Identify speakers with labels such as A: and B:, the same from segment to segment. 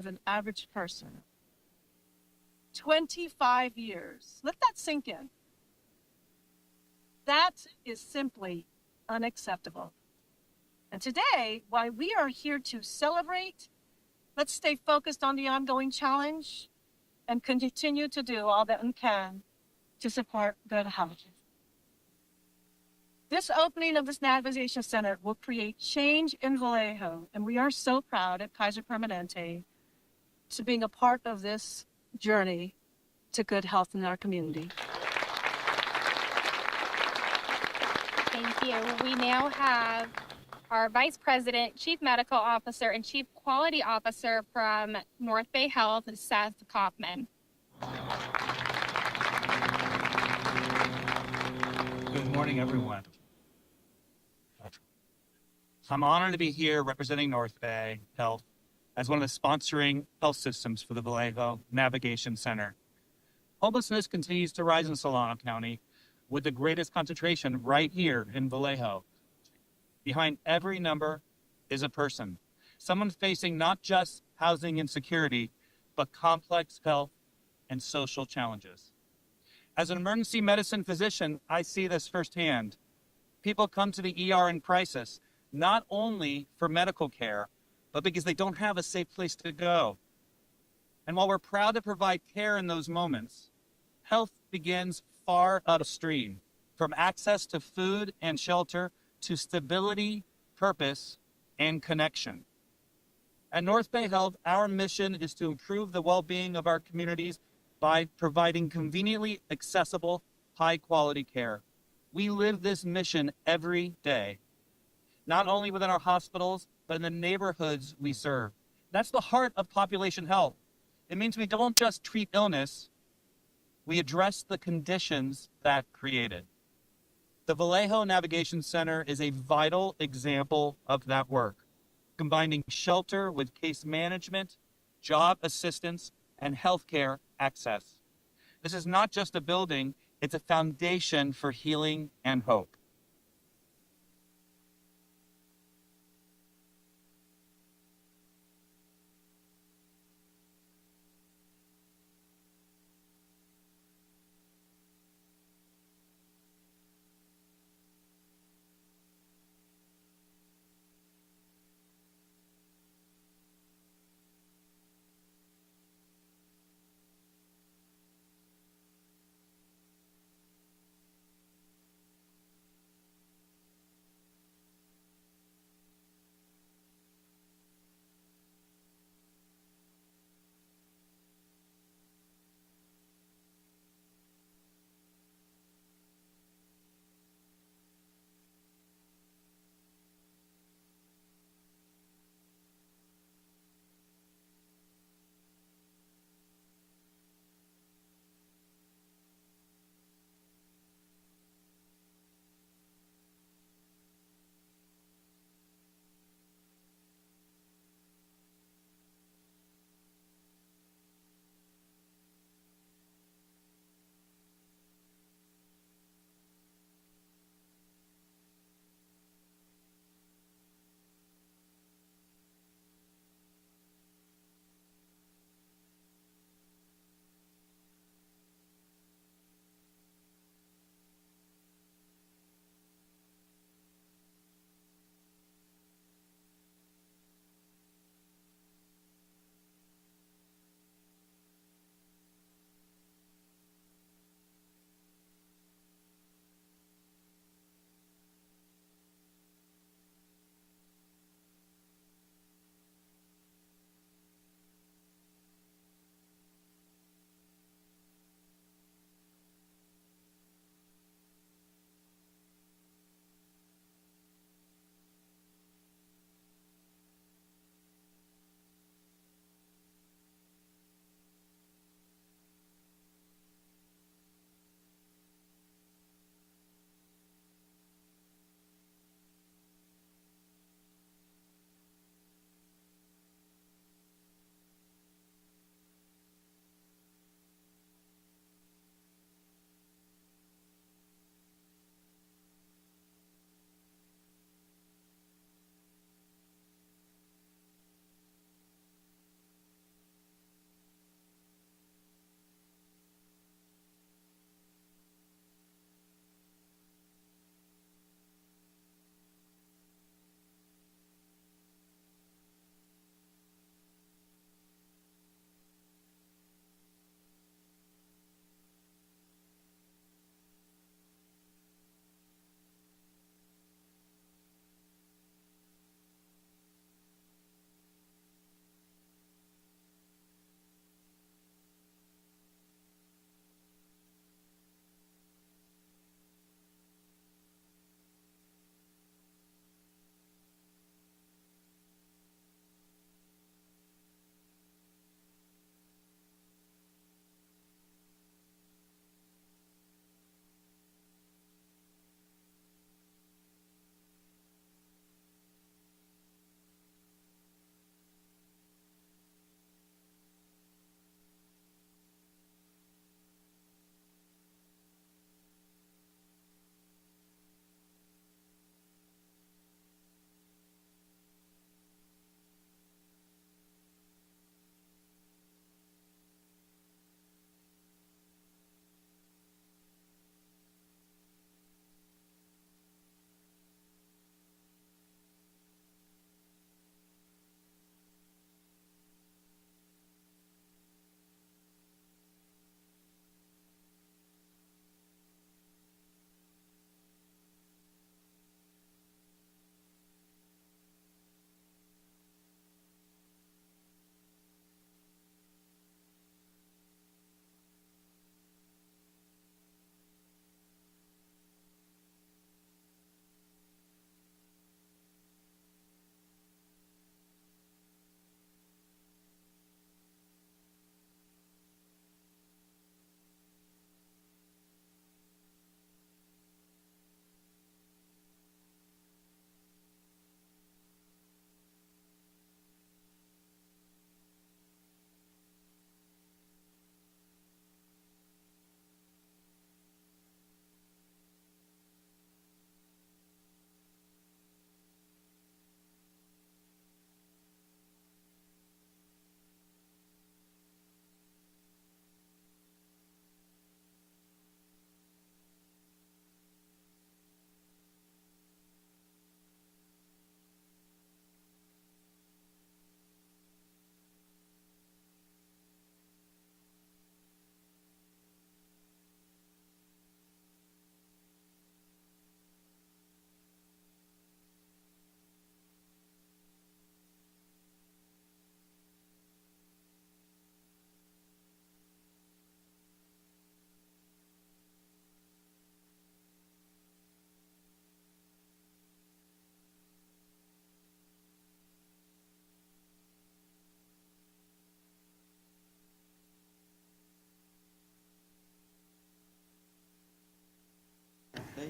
A: of an average person. 25 years. Let that sink in. That is simply unacceptable. And today, while we are here to celebrate, let's stay focused on the ongoing challenge and continue to do all that we can to support good health. This opening of this Navigation Center will create change in Vallejo, and we are so proud at Kaiser Permanente to being a part of this journey to good health in our community.
B: Thank you. We now have our Vice President, Chief Medical Officer, and Chief Quality Officer from North Bay Health, Seth Kaufman.
C: Good morning, everyone. I'm honored to be here representing North Bay Health as one of the sponsoring health systems for the Vallejo Navigation Center. Homelessness continues to rise in Solano County, with the greatest concentration right here in Vallejo. Behind every number is a person, someone facing not just housing insecurity, but complex health and social challenges. As an emergency medicine physician, I see this firsthand. People come to the ER in crisis, not only for medical care, but because they don't have a safe place to go. And while we're proud to provide care in those moments, health begins far upstream, from access to food and shelter to stability, purpose, and connection. At North Bay Health, our mission is to improve the well-being of our communities by providing conveniently accessible, high-quality care. We live this mission every day, not only within our hospitals, but in the neighborhoods we serve. That's the heart of population health. It means we don't just treat illness, we address the conditions that create it. The Vallejo Navigation Center is a vital example of that work, combining shelter with case management, job assistance, and healthcare access. This is not just a building, it's a foundation for healing and hope.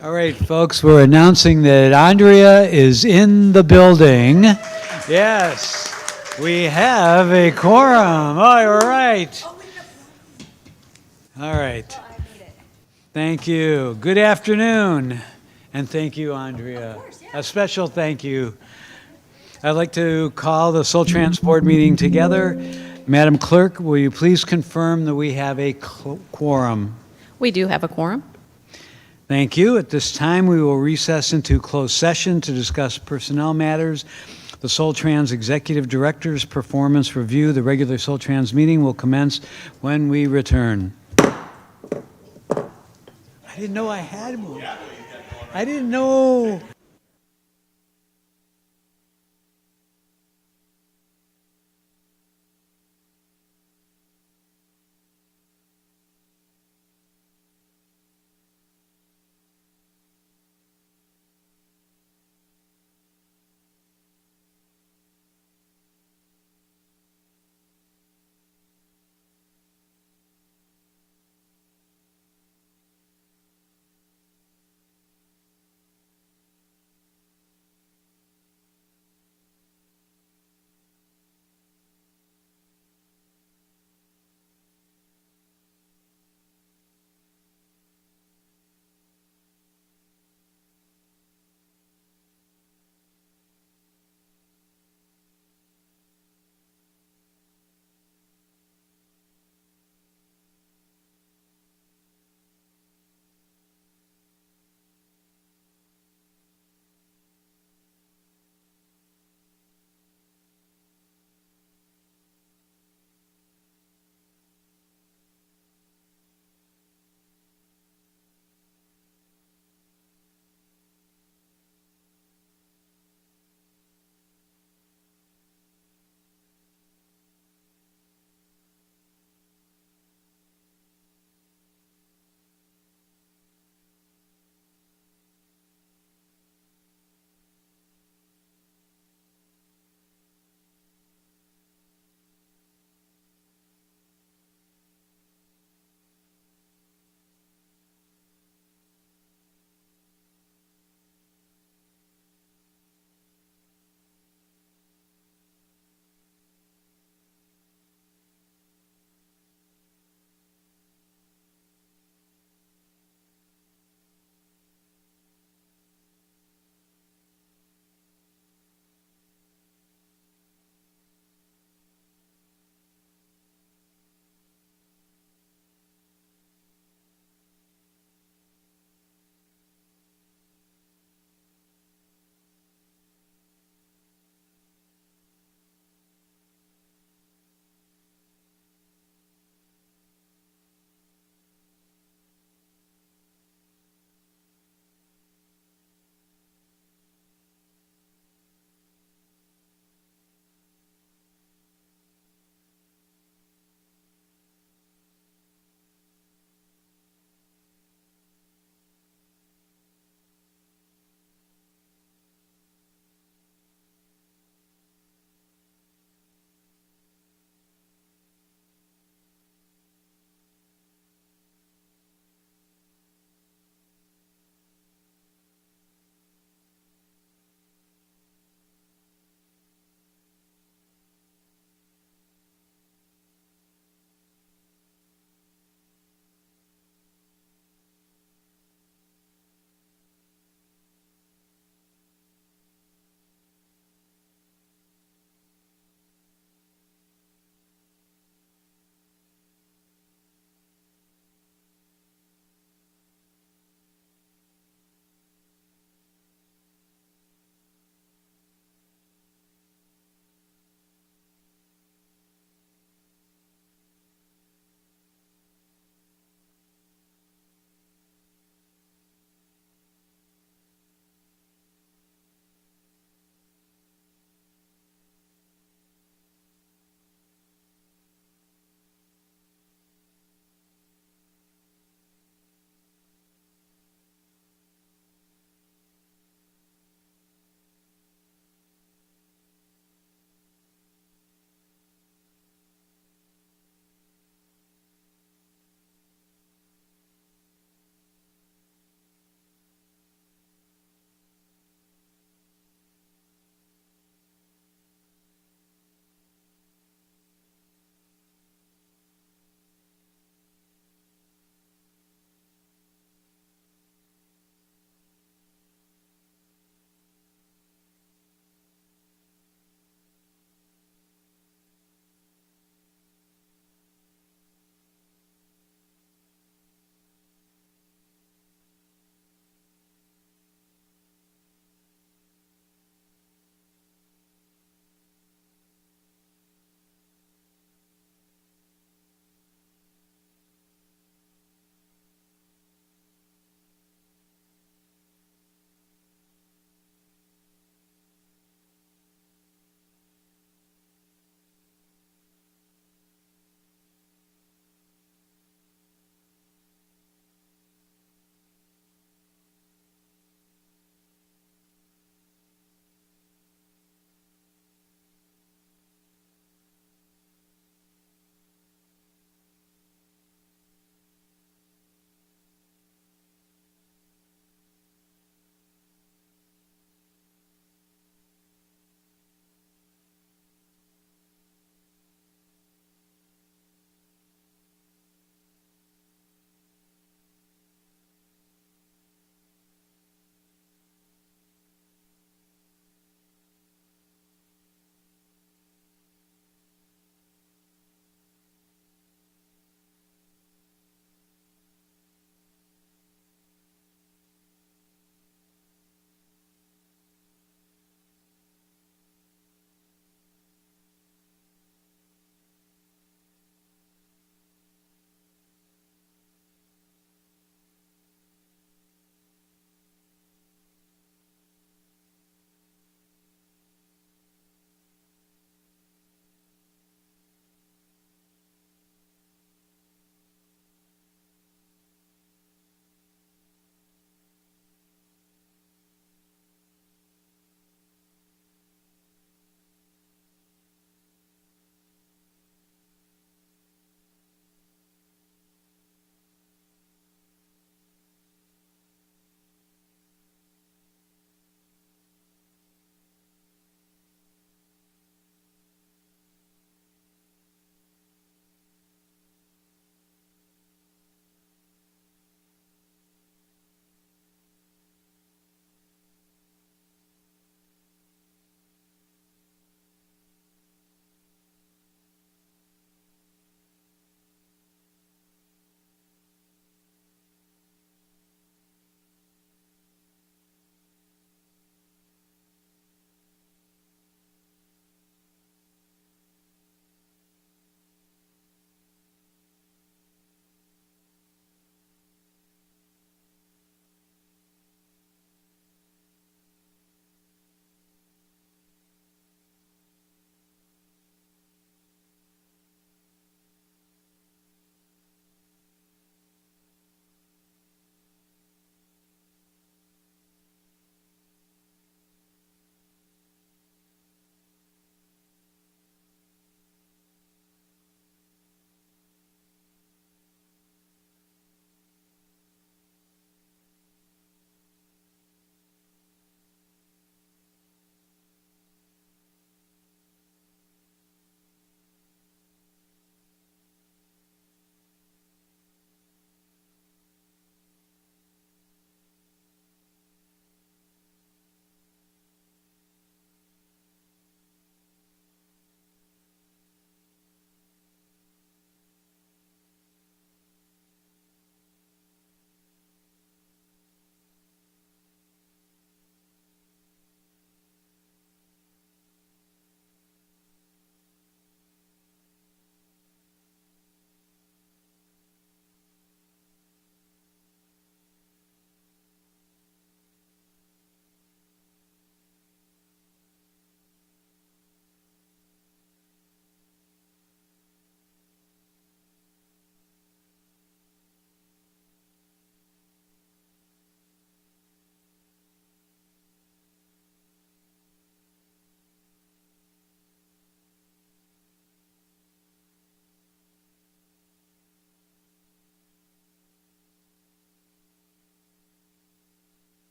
D: All right, folks, we're announcing that Andrea is in the building. Yes, we have a quorum. All right. All right. Thank you. Good afternoon. And thank you, Andrea. A special thank you. I'd like to call the Soltrans board meeting together. Madam Clerk, will you please confirm that we have a quorum?
E: We do have a quorum.
D: Thank you. At this time, we will recess into closed session to discuss personnel matters. The Soltrans Executive Director's performance review. The regular Soltrans meeting will commence when we return. I didn't know I had one. I didn't know.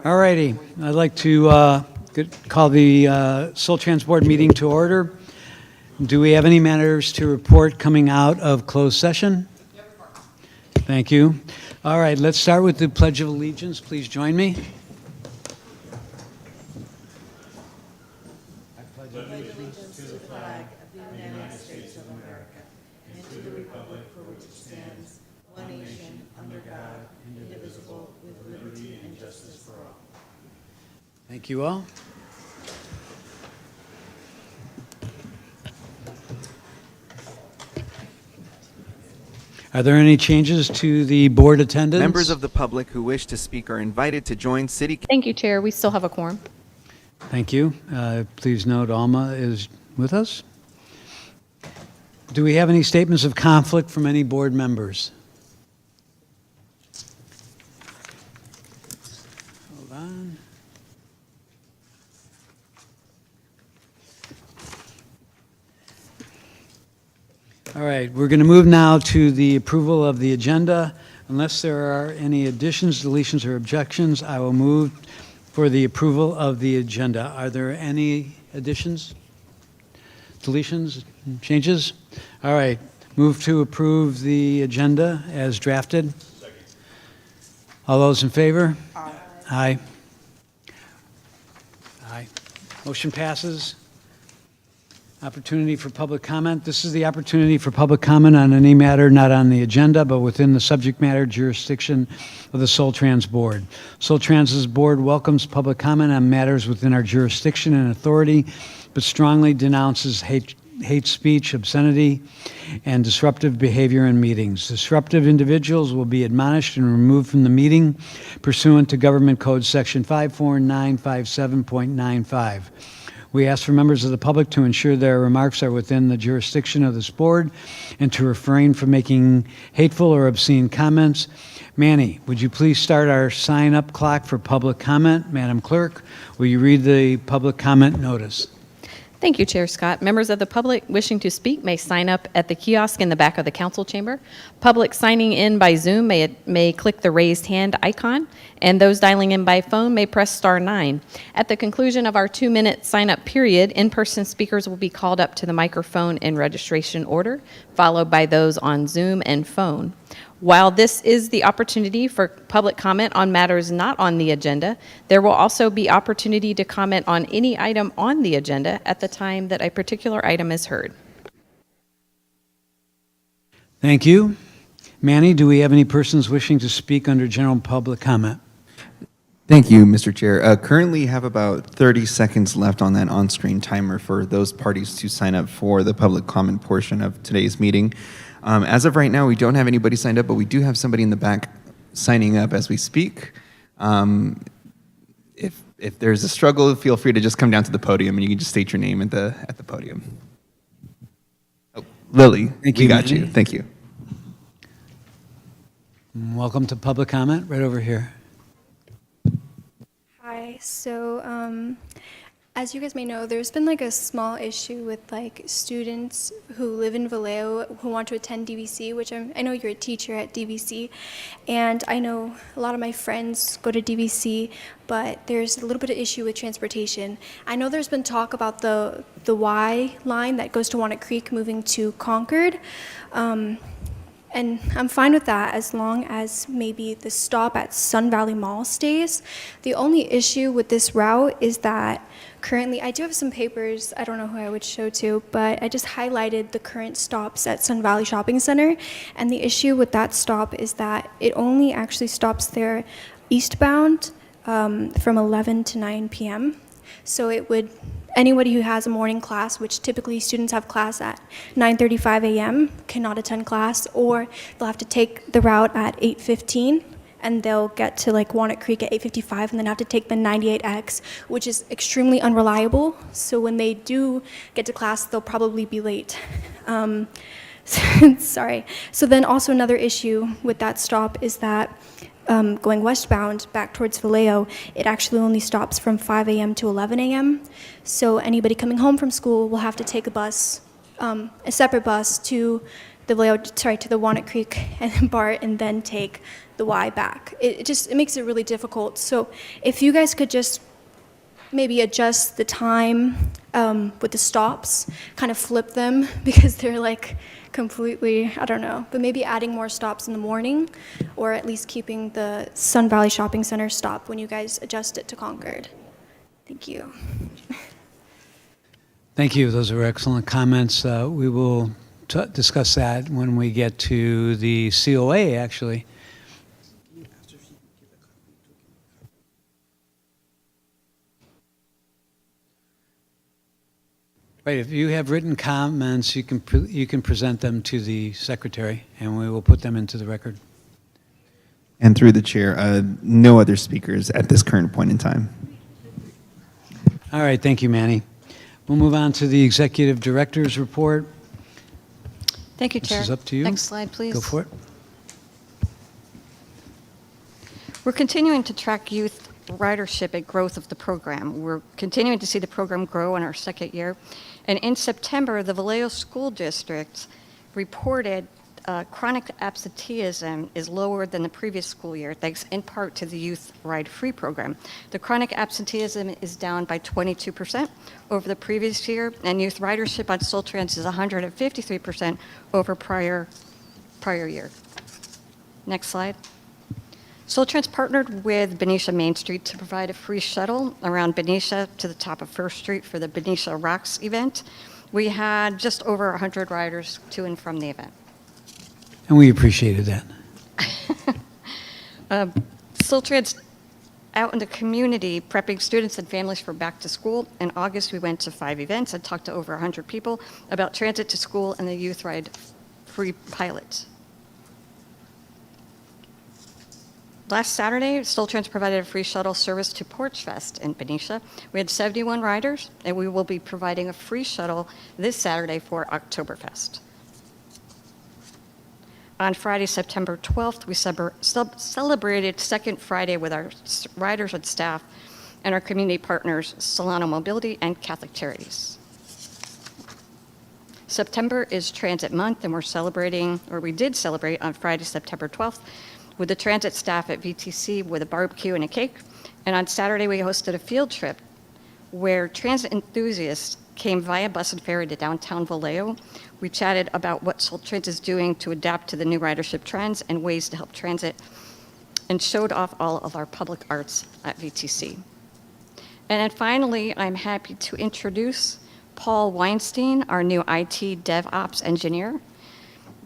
D: All righty. I'd like to call the Soltrans Board meeting to order. Do we have any matters to report coming out of closed session? Thank you. All right, let's start with the Pledge of Allegiance. Please join me. Thank you all. Are there any changes to the board attendance?
E: Members of the public who wish to speak are invited to join City
F: Thank you, Chair. We still have a quorum.
D: Thank you. Please note Alma is with us. Do we have any statements of conflict from any board members? Hold on. All right, we're going to move now to the approval of the agenda. Unless there are any additions, deletions, or objections, I will move for the approval of the agenda. Are there any additions, deletions, changes? All right, move to approve the agenda as drafted. Second. All those in favor? Aye. Aye. Aye. Motion passes. Opportunity for public comment. This is the opportunity for public comment on any matter not on the agenda, but within the subject matter jurisdiction of the Soltrans Board. Soltrans' board welcomes public comment on matters within our jurisdiction and authority, but strongly denounces hate speech, obscenity, and disruptive behavior in meetings. Disruptive individuals will be admonished and removed from the meeting pursuant to Government Code Section 54957.95. We ask for members of the public to ensure their remarks are within the jurisdiction of this board and to refrain from making hateful or obscene comments. Manny, would you please start our sign-up clock for public comment? Madam Clerk, will you read the public comment notice?
F: Thank you, Chair Scott. Members of the public wishing to speak may sign up at the kiosk in the back of the council chamber. Public signing in by Zoom may click the raised hand icon, and those dialing in by phone may press star 9. At the conclusion of our 2-minute sign-up period, in-person speakers will be called up to the microphone in registration order, followed by those on Zoom and phone. While this is the opportunity for public comment on matters not on the agenda, there will also be opportunity to comment on any item on the agenda at the time that a particular item is heard.
D: Thank you. Manny, do we have any persons wishing to speak under general public comment?
E: Thank you, Mr. Chair. Currently have about 30 seconds left on that on-screen timer for those parties to sign up for the public comment portion of today's meeting. As of right now, we don't have anybody signed up, but we do have somebody in the back signing up as we speak. If there's a struggle, feel free to just come down to the podium and you can just state your name at the podium. Oh, Lily,
D: Thank
E: we
D: you,
E: got
D: Manny.
E: you. Thank you.
D: Welcome to public comment, right over here.
G: Hi. So, as you guys may know, there's been like a small issue with like students who live in Vallejo who want to attend DVC, which I know you're a teacher at DVC, and I know a lot of my friends go to DVC, but there's a little bit of issue with transportation. I know there's been talk about the Y line that goes to Walnut Creek moving to Concord. And I'm fine with that as long as maybe the stop at Sun Valley Mall stays. The only issue with this route is that currently, I do have some papers, I don't know who I would show to, but I just highlighted the current stops at Sun Valley Shopping Center. And the issue with that stop is that it only actually stops there eastbound from 11 to 9 p.m. So it would, anybody who has a morning class, which typically students have class at 9:35 a.m., cannot attend class, or they'll have to take the route at 8:15, and they'll get to like Walnut Creek at 8:55, and then have to take the 98X, which is extremely unreliable. So when they do get to class, they'll probably be late. Sorry. So then also another issue with that stop is that going westbound back towards Vallejo, it actually only stops from 5 a.m. to 11 a.m. So anybody coming home from school will have to take a bus, a separate bus to to the Walnut Creek and BART, and then take the Y back. It makes it really difficult. So if you guys could just maybe adjust the time with the stops, kind of flip them because they're like completely, I don't know, but maybe adding more stops in the morning, or at least keeping the Sun Valley Shopping Center stop when you guys adjust it to Concord. Thank you.
D: Thank you. Those are excellent comments. We will discuss that when we get to the COA, actually. Right, if you have written comments, you can present them to the secretary, and we will put them into the record.
E: And through the chair, no other speakers at this current point in time.
D: All right, thank you, Manny. We'll move on to the executive director's report.
H: Thank you,
D: This
H: Chair.
D: is up to you.
H: Next slide, please.
D: Go for it.
H: We're continuing to track youth ridership and growth of the program. We're continuing to see the program grow in our second year. And in September, the Vallejo School District reported chronic absenteeism is lower than the previous school year, thanks in part to the Youth Ride Free program. The chronic absenteeism is down by 22% over the previous year, and youth ridership on Soltrans is 153% over prior year. Next slide. Soltrans partnered with Benicia Main Street to provide a free shuttle around Benicia to the top of First Street for the Benicia Rocks event. We had just over 100 riders to and from the event.
D: And we appreciated that.
H: Soltrans out in the community prepping students and families for back to school. In August, we went to 5 events and talked to over 100 people about transit to school and the Youth Ride Free pilot. Last Saturday, Soltrans provided a free shuttle service to Porch Fest in Benicia. We had 71 riders, and we will be providing a free shuttle this Saturday for Oktoberfest. On Friday, September 12th, we celebrated Second Friday with our riders and staff and our community partners, Solano Mobility and Catholic Charities. September is Transit Month, and we did celebrate on Friday, September 12th, with the transit staff at VTC with a barbecue and a cake. And on Saturday, we hosted a field trip where transit enthusiasts came via bus and ferry to downtown Vallejo. We chatted about what Soltrans is doing to adapt to the new ridership trends and ways to help transit, and showed off all of our public arts at VTC. And then finally, I'm happy to introduce Paul Weinstein, our new IT DevOps engineer.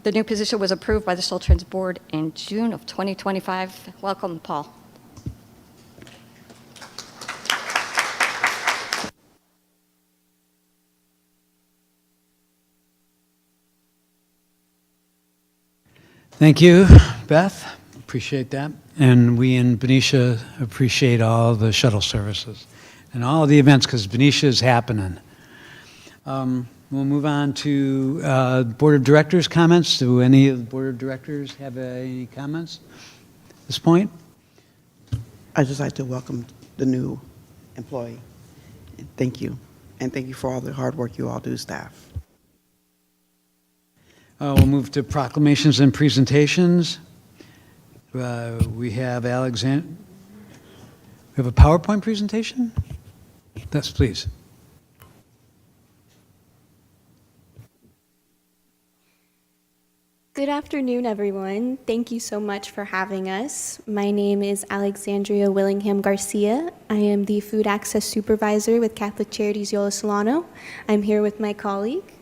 H: The new position was approved by the Soltrans board in June of 2025. Welcome, Paul.
D: Thank you, Beth. Appreciate that. And we in Benicia appreciate all the shuttle services and all the events, because Benicia is happening. We'll move on to Board of Directors comments. Do any of the Board of Directors have any comments at this point?
I: I'd just like to welcome the new employee. Thank you. And thank you for all the hard work you all do, staff.
D: We'll move to proclamations and presentations. We have Alexander. We have a PowerPoint presentation? Yes, please.
J: Good afternoon, everyone. Thank you so much for having us. My name is Alexandria Willingham Garcia. I am the Food Access Supervisor with Catholic Charities Yola Solano. I'm here with my colleague.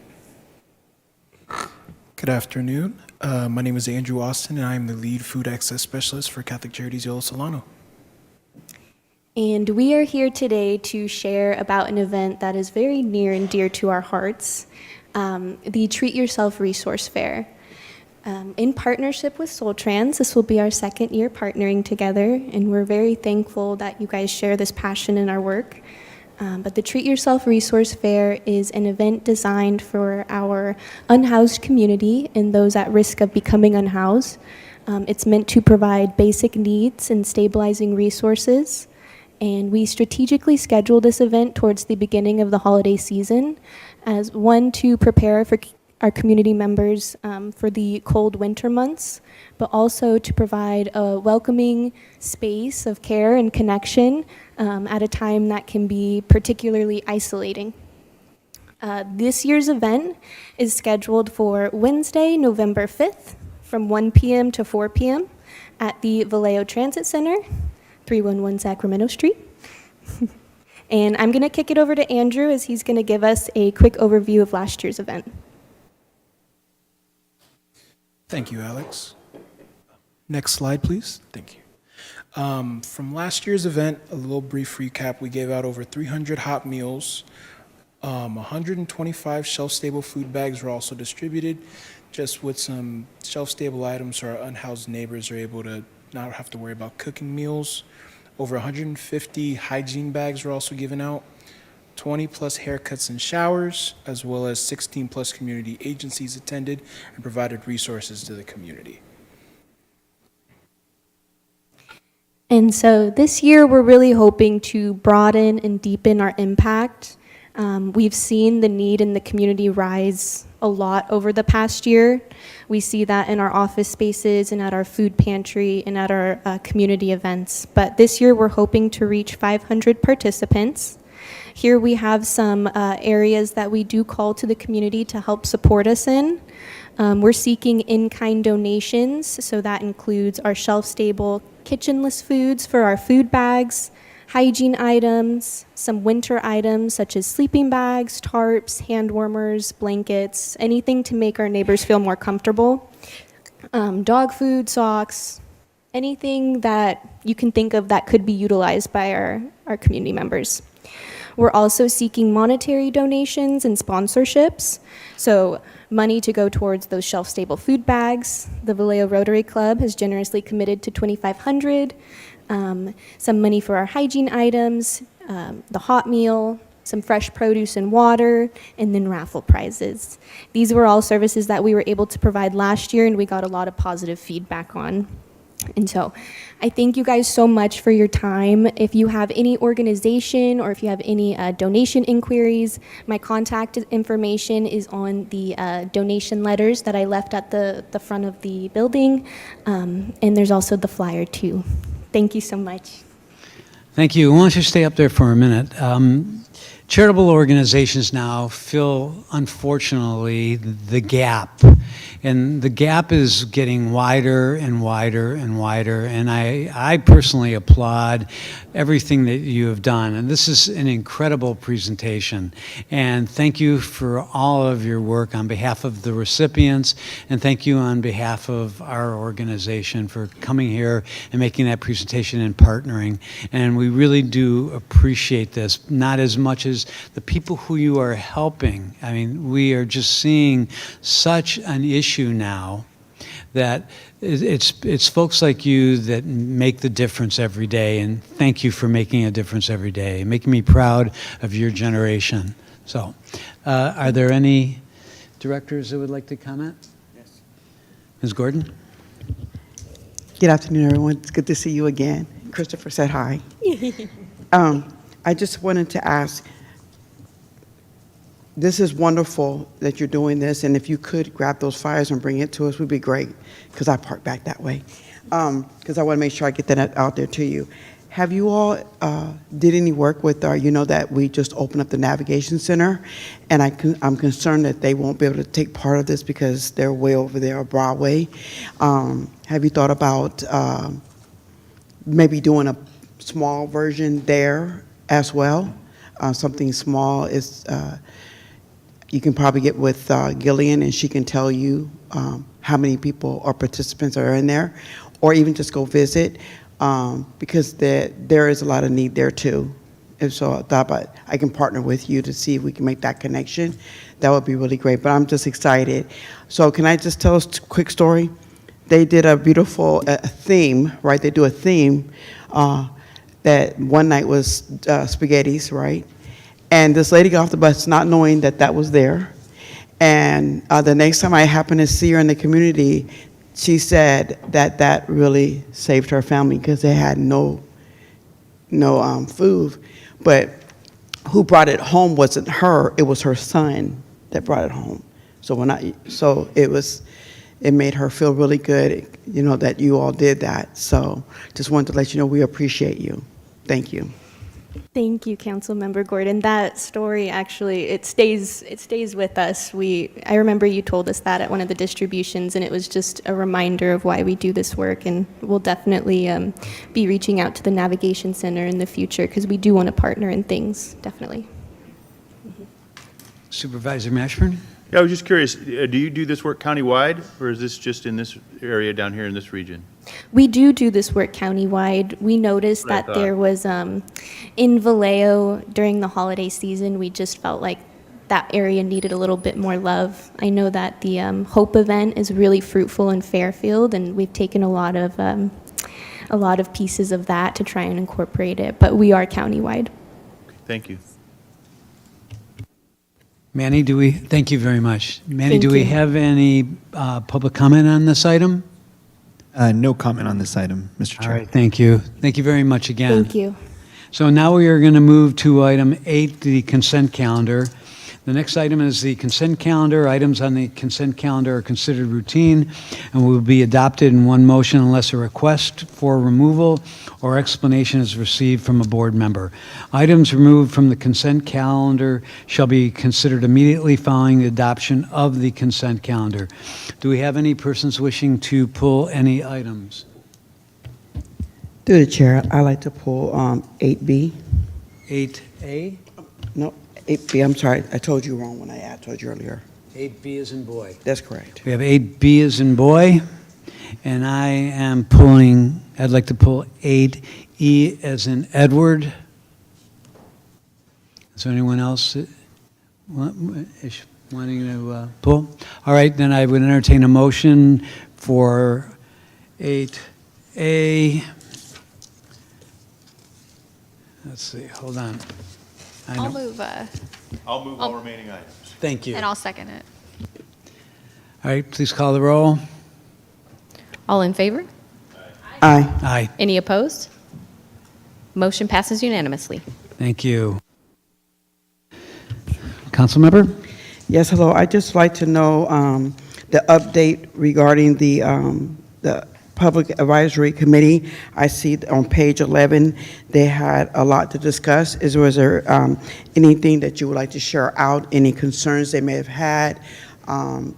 K: Good afternoon. My name is Andrew Austin, and I am the lead food access specialist for Catholic Charities Yola Solano.
J: And we are here today to share about an event that is very near and dear to our hearts, the Treat Yourself Resource Fair. In partnership with Soltrans, this will be our second year partnering together, and we're very thankful that you guys share this passion in our work. But the Treat Yourself Resource Fair is an event designed for our unhoused community and those at risk of becoming unhoused. It's meant to provide basic needs and stabilizing resources. And we strategically scheduled this event towards the beginning of the holiday season as one, to prepare for our community members for the cold winter months, but also to provide a welcoming space of care and connection at a time that can be particularly isolating. This year's event is scheduled for Wednesday, November 5th from 1 p.m. to 4 p.m. at the Vallejo Transit Center, 311 Sacramento Street. And I'm going to kick it over to Andrew as he's going to give us a quick overview of last year's event.
K: Thank you, Alex. Next slide, please. Thank you. From last year's event, a little brief recap. We gave out over 300 hot meals. 125 shelf-stable food bags were also distributed, just with some shelf-stable items so our unhoused neighbors are able to not have to worry about cooking meals. Over 150 hygiene bags were also given out, 20 plus haircuts and showers, as well as 16 plus community agencies attended and provided resources to the community.
J: And so this year, we're really hoping to broaden and deepen our impact. We've seen the need in the community rise a lot over the past year. We see that in our office spaces and at our food pantry and at our community events. But this year, we're hoping to reach 500 participants. Here we have some areas that we do call to the community to help support us in. We're seeking in-kind donations, so that includes our shelf-stable kitchenless foods for our food bags, hygiene items, some winter items such as sleeping bags, tarps, hand warmers, blankets, anything to make our neighbors feel more comfortable. Dog food, socks, anything that you can think of that could be utilized by our community members. We're also seeking monetary donations and sponsorships, so money to go towards those shelf-stable food bags. The Vallejo Rotary Club has generously committed to $2,500. Some money for our hygiene items, the hot meal, some fresh produce and water, and then raffle prizes. These were all services that we were able to provide last year, and we got a lot of positive feedback on. And so I thank you guys so much for your time. If you have any organization or if you have any donation inquiries, my contact information is on the donation letters that I left at the front of the building, and there's also the flyer too. Thank you so much.
D: Thank you. Why don't you stay up there for a minute? Charitable organizations now fill, unfortunately, the gap. And the gap is getting wider and wider and wider. And I personally applaud everything that you have done. And this is an incredible presentation. And thank you for all of your work on behalf of the recipients. And thank you on behalf of our organization for coming here and making that presentation and partnering. And we really do appreciate this, not as much as the people who you are helping. I mean, we are just seeing such an issue now that it's folks like you that make the difference every day, and thank you for making a difference every day, making me proud of your generation. So, are there any directors that would like to comment? Yes. Ms. Gordon?
I: Good afternoon, everyone. It's good to see you again. Christopher said hi. I just wanted to ask, this is wonderful that you're doing this, and if you could grab those flyers and bring it to us, would be great, because I park back that way, because I want to make sure I get that out there to you. Have you all did any work with that we just opened up the navigation center, and I'm concerned that they won't be able to take part of this because they're way over there on Broadway. Have you thought about maybe doing a small version there as well? Something small is. You can probably get with Gillian, and she can tell you how many people or participants are in there, or even just go visit, because there is a lot of need there too. And so I thought I can partner with you to see if we can make that connection. That would be really great, but I'm just excited. So can I just tell us a quick story? They did a beautiful theme, right? They do a theme that one night was spaghettis, right? And this lady got off the bus not knowing that that was there. And the next time I happened to see her in the community, she said that really saved her family because they had no food. But who brought it home wasn't her, it was her son that brought it home. So it made her feel really good, that you all did that. So just wanted to let you know we appreciate you. Thank you.
J: Thank you, Councilmember Gordon. That story actually, it stays with us. I remember you told us that at one of the distributions, and it was just a reminder of why we do this work. And we'll definitely be reaching out to the Navigation Center in the future because we do want to partner in things, definitely.
D: Supervisor Mashburn?
L: Yeah, I was just curious, do you do this work countywide, or is this just in this area down here in this region?
J: We do this work countywide. We noticed
L: That's
J: that
L: what I
J: there was, in Vallejo during the holiday season, we just felt like that area needed a little bit more love. I know that the Hope event is really fruitful in Fairfield, and we've taken a lot of pieces of that to try and incorporate it, but we are countywide.
L: Thank you.
D: Manny, thank you very much. Manny,
J: Thank
D: do we
J: you.
D: have any public comment on this item?
E: No comment on this item, Mr.
D: All
E: Chair.
D: right, thank you. Thank you very much again.
J: Thank you.
D: So now we are going to move to item 8, the consent calendar. The next item is the consent calendar. Items on the consent calendar are considered routine and will be adopted in one motion unless a request for removal or explanation is received from a board member. Items removed from the consent calendar shall be considered immediately following the adoption of the consent calendar. Do we have any persons wishing to pull any items?
I: Through the chair, I'd like to pull 8B.
D: 8A?
I: No, 8B, I'm sorry, I told you wrong when I told you earlier.
D: 8B is in boy.
I: That's correct.
D: We have 8B as in boy, and I'd like to pull 8E as in Edward. Is there anyone else wanting to pull? All right, then I would entertain a motion for 8A. Let's see, hold on.
M: I'll move,
L: I'll move all remaining items.
D: Thank you.
M: and I'll second it.
D: All right, please call the roll.
F: All in favor?
I: Aye.
D: Aye.
F: Any opposed? Motion passes unanimously.
D: Thank you. Councilmember?
I: Yes, hello. I'd just like to know the update regarding the Public Advisory Committee. I see on page 11, they had a lot to discuss. Was there anything that you would like to share out, any concerns they may have had,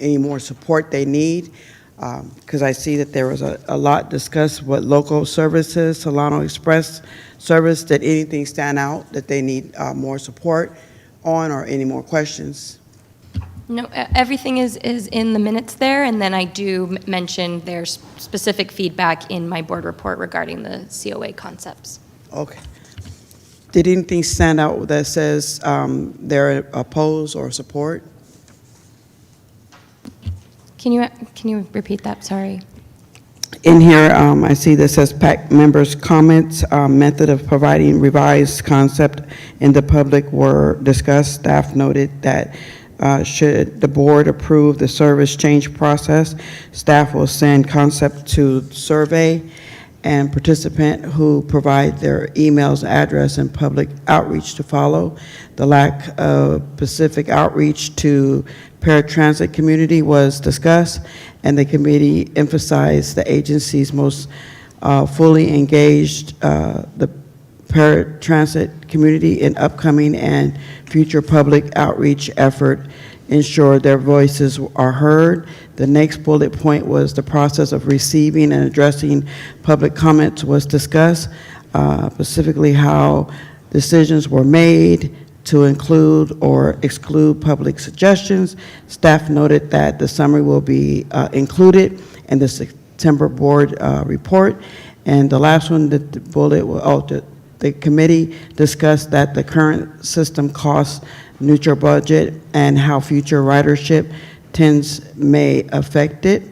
I: any more support they need? Because I see that there was a lot discussed, what local services, Solano Express service, did anything stand out that they need more support on, or any more questions?
N: No, everything is in the minutes there, and then I do mention there's specific feedback in my board report regarding the COA concepts.
I: Okay. Did anything stand out that says they're opposed or support?
N: Can you repeat that? Sorry.
I: In here, I see that says PAC members' comments, method of providing revised concept in the public were discussed. Staff noted that should the board approve the service change process, staff will send concept to survey and participant who provide their emails, address, and public outreach to follow. The lack of specific outreach to paratransit community was discussed, and the committee emphasized the agency's most fully engaged the paratransit community in upcoming and future public outreach effort, ensure their voices are heard. The next bullet point was the process of receiving and addressing public comments was discussed, specifically how decisions were made to include or exclude public suggestions. Staff noted that the summary will be included in the September board report. And the last one, the bullet, the committee discussed that the current system costs neutral budget and how future ridership trends may affect it.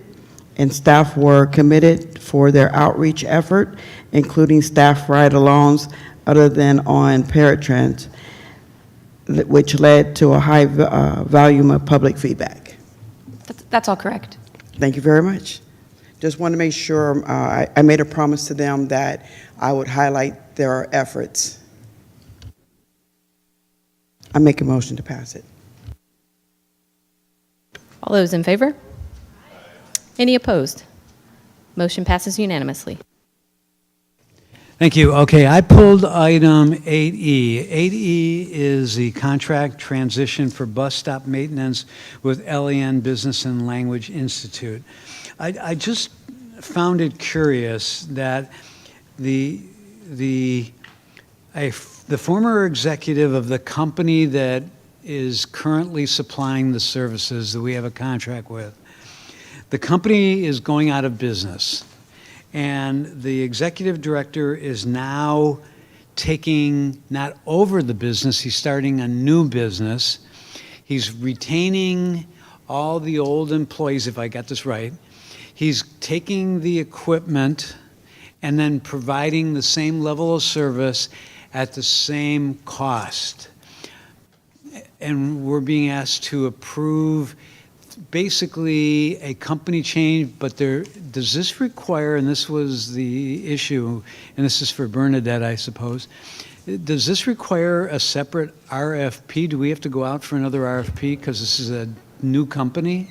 I: And staff were committed for their outreach effort, including staff ride-alongs other than on Paratrans, which led to a high volume of public feedback.
N: That's all correct.
I: Thank you very much. Just want to make sure, I made a promise to them that I would highlight their efforts. I make a motion to pass it.
F: All those in favor? Any opposed? Motion passes unanimously.
D: Thank you. Okay, I pulled item 8E. 8E is the contract transition for bus stop maintenance with LEN Business and Language Institute. I just found it curious that the former executive of the company that is currently supplying the services that we have a contract with, the company is going out of business. And the executive director is now taking not over the business, he's starting a new business. He's retaining all the old employees, if I got this right. He's taking the equipment and then providing the same level of service at the same cost. And we're being asked to approve basically a company change, but does this require, and this was the issue, and this is for Bernadette, I suppose, does this require a separate RFP? Do we have to go out for another RFP because this is a new company?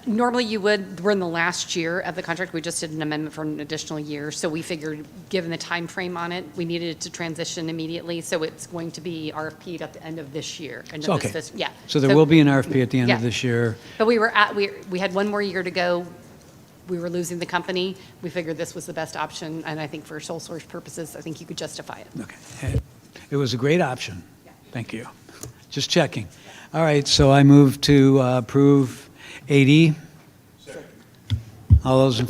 O: Normally you would. We're in the last year of the contract. We just did an amendment for an additional year. So we figured, given the time frame on it, we needed it to transition immediately. So it's going to be RFP'd at the end of this year.
D: Okay.
O: Yeah.
D: So there will be an RFP at the end of this year.
O: But we had one more year to go. We were losing the company. We figured this was the best option. And I think for sole source purposes, I think you could justify it.
D: Okay. It was a great option. Thank you. Just checking. All right, so I move to approve 8E. All those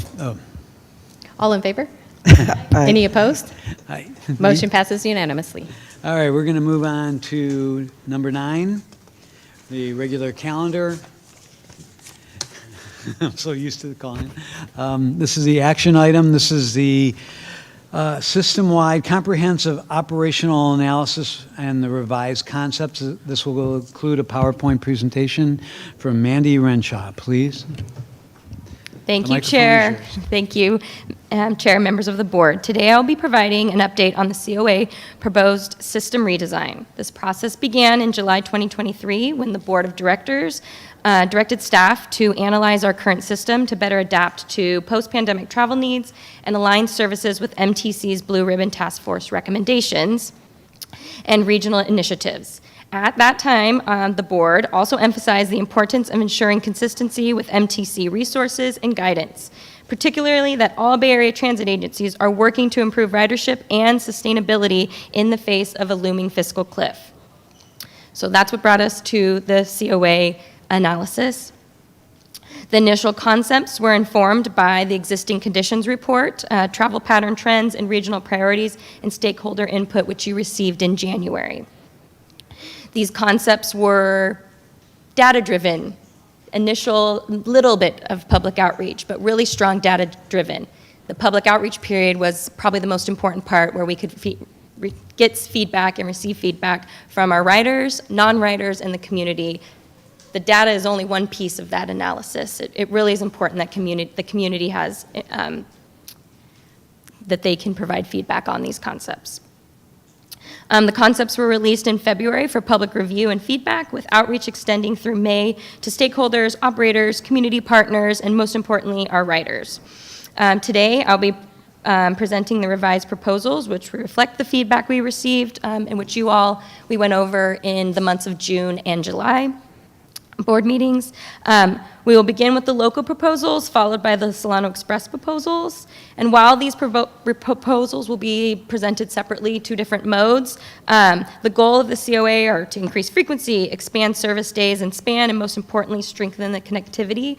F: All in favor? Any opposed?
D: Aye.
F: Motion passes unanimously.
D: All right, we're going to move on to number 9, the regular calendar. I'm so used to calling it. This is the action item. This is the system-wide comprehensive operational analysis and the revised concepts. This will include a PowerPoint presentation from Mandy Renshaw, please.
N: Thank
D: The
N: you,
D: microphone
N: Chair.
D: is yours.
N: Thank you, Chair, members of the board. Today I'll be providing an update on the COA proposed system redesign. This process began in July 2023 when the Board of Directors directed staff to analyze our current system to better adapt to post-pandemic travel needs and align services with MTC's Blue Ribbon Task Force recommendations and regional initiatives. At that time, the board also emphasized the importance of ensuring consistency with MTC resources and guidance, particularly that all Bay Area transit agencies are working to improve ridership and sustainability in the face of a looming fiscal cliff. So that's what brought us to the COA analysis. The initial concepts were informed by the existing conditions report, travel pattern trends, and regional priorities and stakeholder input, which you received in January. These concepts were data-driven, initial little bit of public outreach, but really strong data-driven. The public outreach period was probably the most important part where we could get feedback and receive feedback from our riders, non-riders, and the community. The data is only one piece of that analysis. It really is important that the community has, that they can provide feedback on these concepts. The concepts were released in February for public review and feedback, with outreach extending through May to stakeholders, operators, community partners, and most importantly, our riders. Today, I'll be presenting the revised proposals, which reflect the feedback we received and which we went over in the months of June and July board meetings. We will begin with the local proposals, followed by the Solano Express proposals. And while these proposals will be presented separately, 2 different modes, the goal of the COA are to increase frequency, expand service days and span, and most importantly, strengthen the connectivity,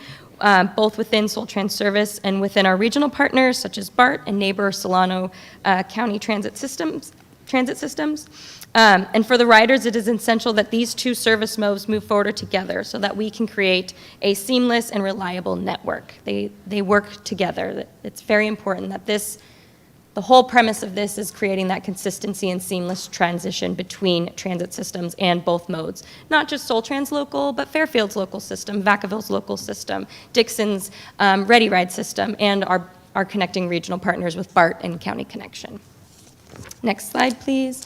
N: both within Soltrans service and within our regional partners, such as BART and neighbor Solano County Transit Systems. And for the riders, it is essential that these 2 service modes move forward together so that we can create a seamless and reliable network. They work together. It's very important that the whole premise of this is creating that consistency and seamless transition between transit systems and both modes. Not just Soltrans local, but Fairfield's local system, Vacaville's local system, Dixon's Ready Ride system, and our connecting regional partners with BART and County Connection. Next slide, please.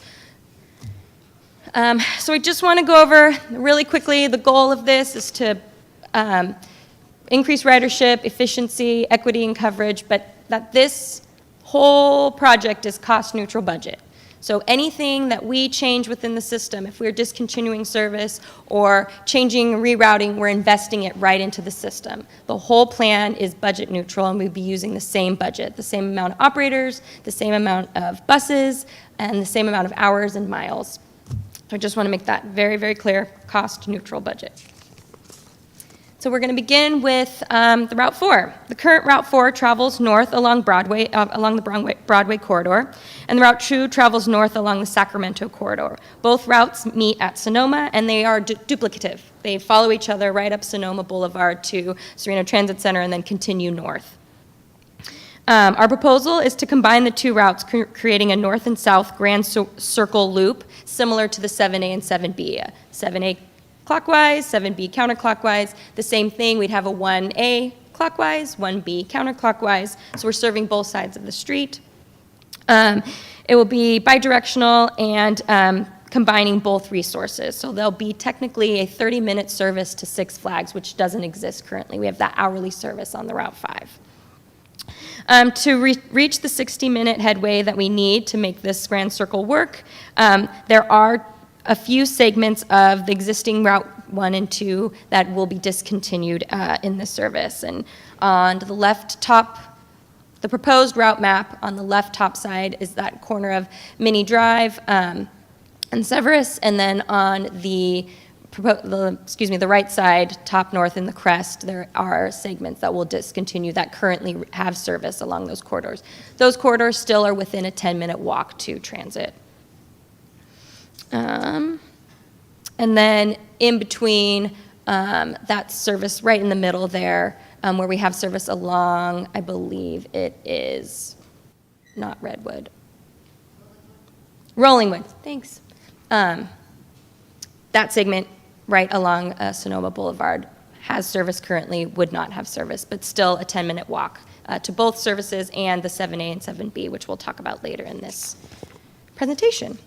N: So I just want to go over really quickly, the goal of this is to increase ridership, efficiency, equity, and coverage, but that this whole project is cost neutral budget. So anything that we change within the system, if we're discontinuing service or changing, rerouting, we're investing it right into the system. The whole plan is budget neutral, and we'd be using the same budget, the same amount of operators, the same amount of buses, and the same amount of hours and miles. So I just want to make that very, very clear, cost neutral budget. So we're going to begin with the Route 4. The current Route 4 travels north along Broadway, along the Broadway corridor, and the Route 2 travels north along the Sacramento corridor. Both routes meet at Sonoma, and they are duplicative. They follow each other right up Sonoma Boulevard to Sereno Transit Center and then continue north. Our proposal is to combine the two routes, creating a north and south grand circle loop similar to the 7A and 7B. 7A clockwise, 7B counterclockwise, the same thing. We'd have a 1A clockwise, 1B counterclockwise, so we're serving both sides of the street. It will be bidirectional and combining both resources. So there'll be technically a 30-minute service to Six Flags, which doesn't exist currently. We have that hourly service on the Route 5. To reach the 60-minute headway that we need to make this grand circle work, there are a few segments of the existing Route 1 and 2 that will be discontinued in this service. And on the left top, the proposed route map on the left top side is that corner of Minnie Drive and Severus, and then on the right side, top north in the crest, there are segments that will discontinue that currently have service along those corridors. Those corridors still are within a 10-minute walk to transit. And then in between that service right in the middle there, where we have service along, I believe it is not Redwood. Rollingwood, thanks. That segment right along Sonoma Boulevard has service currently, would not have service, but still a 10-minute walk to both services and the 7A and 7B, which we'll talk about later in this presentation.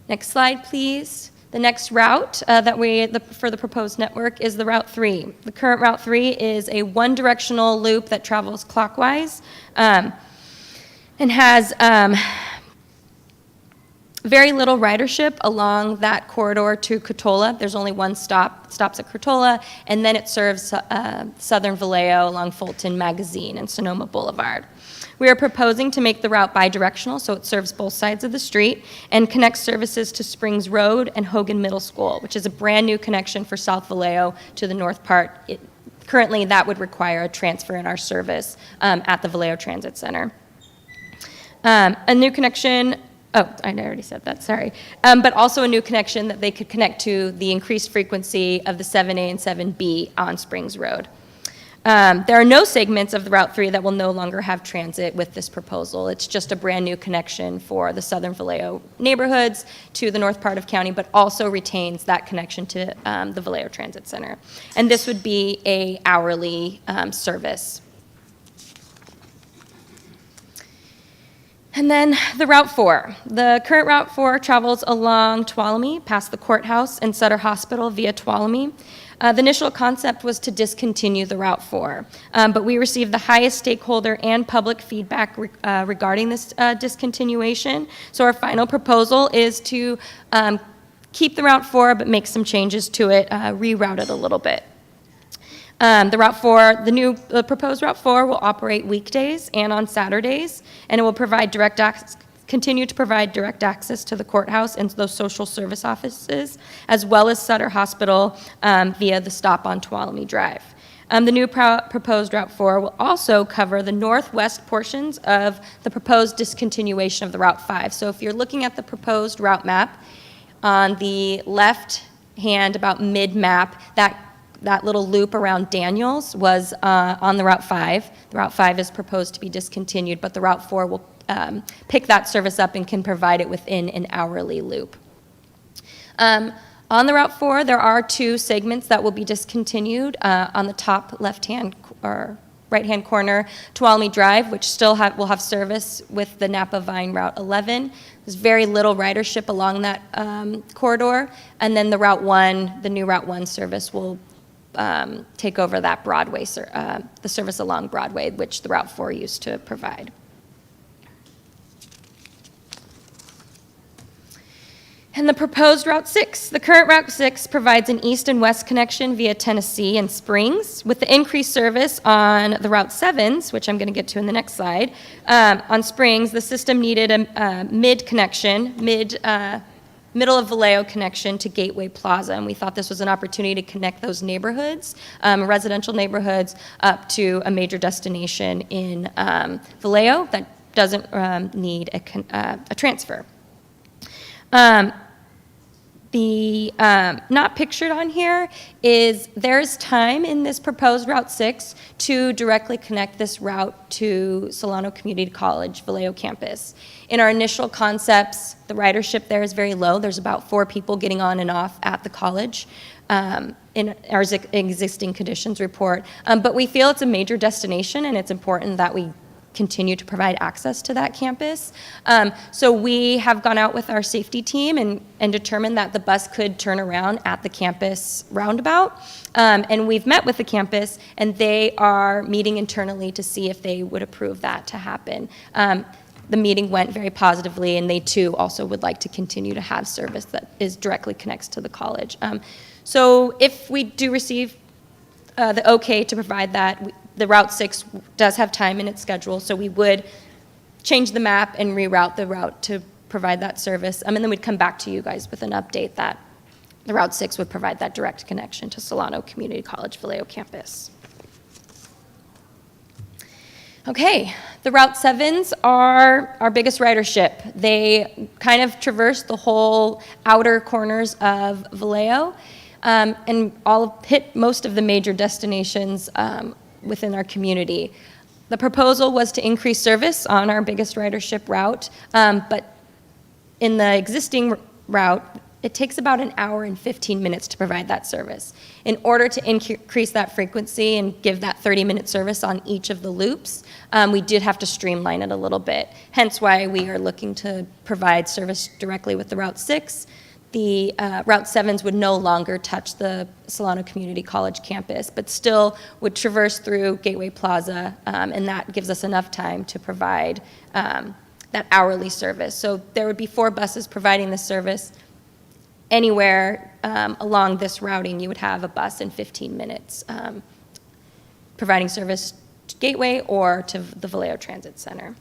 N: Next slide, please. The next route for the proposed network is the Route 3. The current Route 3 is a one-directional loop that travels clockwise and has very little ridership along that corridor to Cotulla. There's only one stop, stops at Cotulla, and then it serves southern Vallejo along Fulton Magazine and Sonoma Boulevard. We are proposing to make the route bidirectional, so it serves both sides of the street and connects services to Springs Road and Hogan Middle School, which is a brand new connection for South Vallejo to the north part. Currently, that would require a transfer in our service at the Vallejo Transit Center. A new connection, oh, I already said that, sorry. But also a new connection that they could connect to the increased frequency of the 7A and 7B on Springs Road. There are no segments of the Route 3 that will no longer have transit with this proposal. It's just a brand new connection for the southern Vallejo neighborhoods to the north part of county, but also retains that connection to the Vallejo Transit Center. And this would be a hourly service. And then the Route 4. The current Route 4 travels along Tuolumne, past the courthouse and Sutter Hospital via Tuolumne. The initial concept was to discontinue the Route 4, but we received the highest stakeholder and public feedback regarding this discontinuation. So our final proposal is to keep the Route 4, but make some changes to it, reroute it a little bit. The Route 4, the proposed Route 4 will operate weekdays and on Saturdays, and it will provide continue to provide direct access to the courthouse and those social service offices, as well as Sutter Hospital via the stop on Tuolumne Drive. The new proposed Route 4 will also cover the northwest portions of the proposed discontinuation of the Route 5. So if you're looking at the proposed route map, on the left hand, about mid-map, that little loop around Daniels was on the Route 5. The Route 5 is proposed to be discontinued, but the Route 4 will pick that service up and can provide it within an hourly loop. On the Route 4, there are two segments that will be discontinued. On the top left-hand or right-hand corner, Tuolumne Drive, which still will have service with the Napa Vine Route 11. There's very little ridership along that corridor. And then the Route 1, the new Route 1 service will take over that Broadway, the service along Broadway, which the Route 4 used to provide. And the proposed Route 6. The current Route 6 provides an east and west connection via Tennessee and Springs. With the increased service on the Route 7s, which I'm going to get to in the next slide, on Springs, the system needed a middle of Vallejo connection to Gateway Plaza, and we thought this was an opportunity to connect those neighborhoods, residential neighborhoods, up to a major destination in Vallejo that doesn't need a transfer. Not pictured on here is there's time in this proposed Route 6 to directly connect this route to Solano Community College Vallejo campus. In our initial concepts, the ridership there is very low. There's about 4 people getting on and off at the college in our existing conditions report. But we feel it's a major destination, and it's important that we continue to provide access to that campus. So we have gone out with our safety team and determined that the bus could turn around at the campus roundabout. And we've met with the campus, and they are meeting internally to see if they would approve that to happen. The meeting went very positively, and they too also would like to continue to have service that is directly connects to the college. So if we do receive the okay to provide that, the Route 6 does have time in its schedule, so we would change the map and reroute the route to provide that service. And then we'd come back to you guys with an update that the Route 6 would provide that direct connection to Solano Community College Vallejo campus. Okay, the Route 7s are our biggest ridership. They kind of traverse the whole outer corners of Vallejo, and all hit most of the major destinations within our community. The proposal was to increase service on our biggest ridership route, but in the existing route, it takes about an hour and 15 minutes to provide that service. In order to increase that frequency and give that 30-minute service on each of the loops, we did have to streamline it a little bit, hence why we are looking to provide service directly with the Route 6. The Route 7s would no longer touch the Solano Community College campus, but still would traverse through Gateway Plaza, and that gives us enough time to provide that hourly service. So there would be 4 buses providing this service. Anywhere along this routing, you would have a bus in 15 minutes providing service to Gateway or to the Vallejo Transit Center.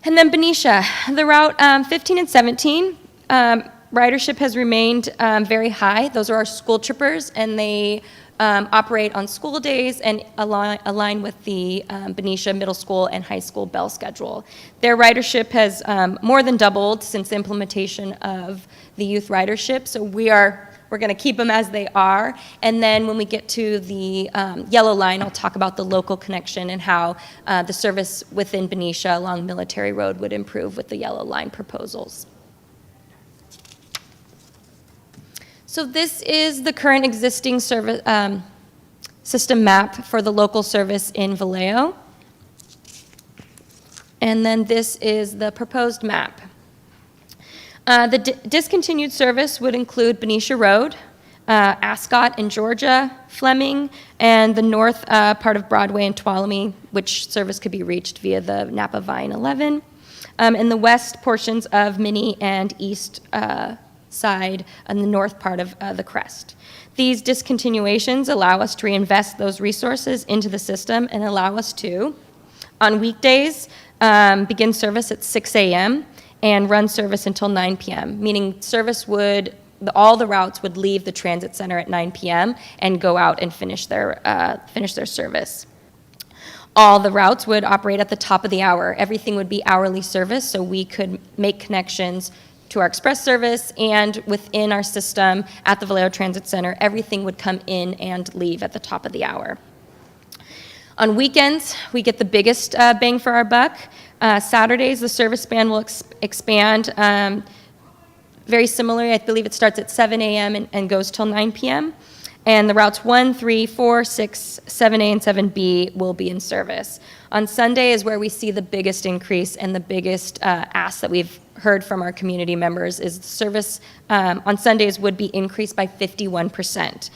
N: And then Benicia, the Route 15 and 17, ridership has remained very high. Those are our school trippers, and they operate on school days and align with the Benicia Middle School and High School bell schedule. Their ridership has more than doubled since the implementation of the youth ridership, so we're going to keep them as they are. And then when we get to the yellow line, I'll talk about the local connection and how the service within Benicia along Military Road would improve with the yellow line proposals. So this is the current existing service system map for the local service in Vallejo. And then this is the proposed map. The discontinued service would include Benicia Road, Ascot in Georgia, Fleming, and the north part of Broadway and Tuolumne, which service could be reached via the Napa Vine 11, and the west portions of Minnie and east side on the north part of the crest. These discontinuations allow us to reinvest those resources into the system and allow us to, on weekdays, begin service at 6 a.m. and run service until 9 p.m., meaning service would, all the routes would leave the transit center at 9 p.m. and go out and finish their service. All the routes would operate at the top of the hour. Everything would be hourly service, so we could make connections to our express service, and within our system at the Vallejo Transit Center, everything would come in and leave at the top of the hour. On weekends, we get the biggest bang for our buck. Saturdays, the service span will expand very similarly. I believe it starts at 7 a.m. and goes till 9 p.m. and the routes 1, 3, 4, 6, 7A, and 7B will be in service. On Sunday is where we see the biggest increase, and the biggest ask that we've heard from our community members is the service on Sundays would be increased by 51%.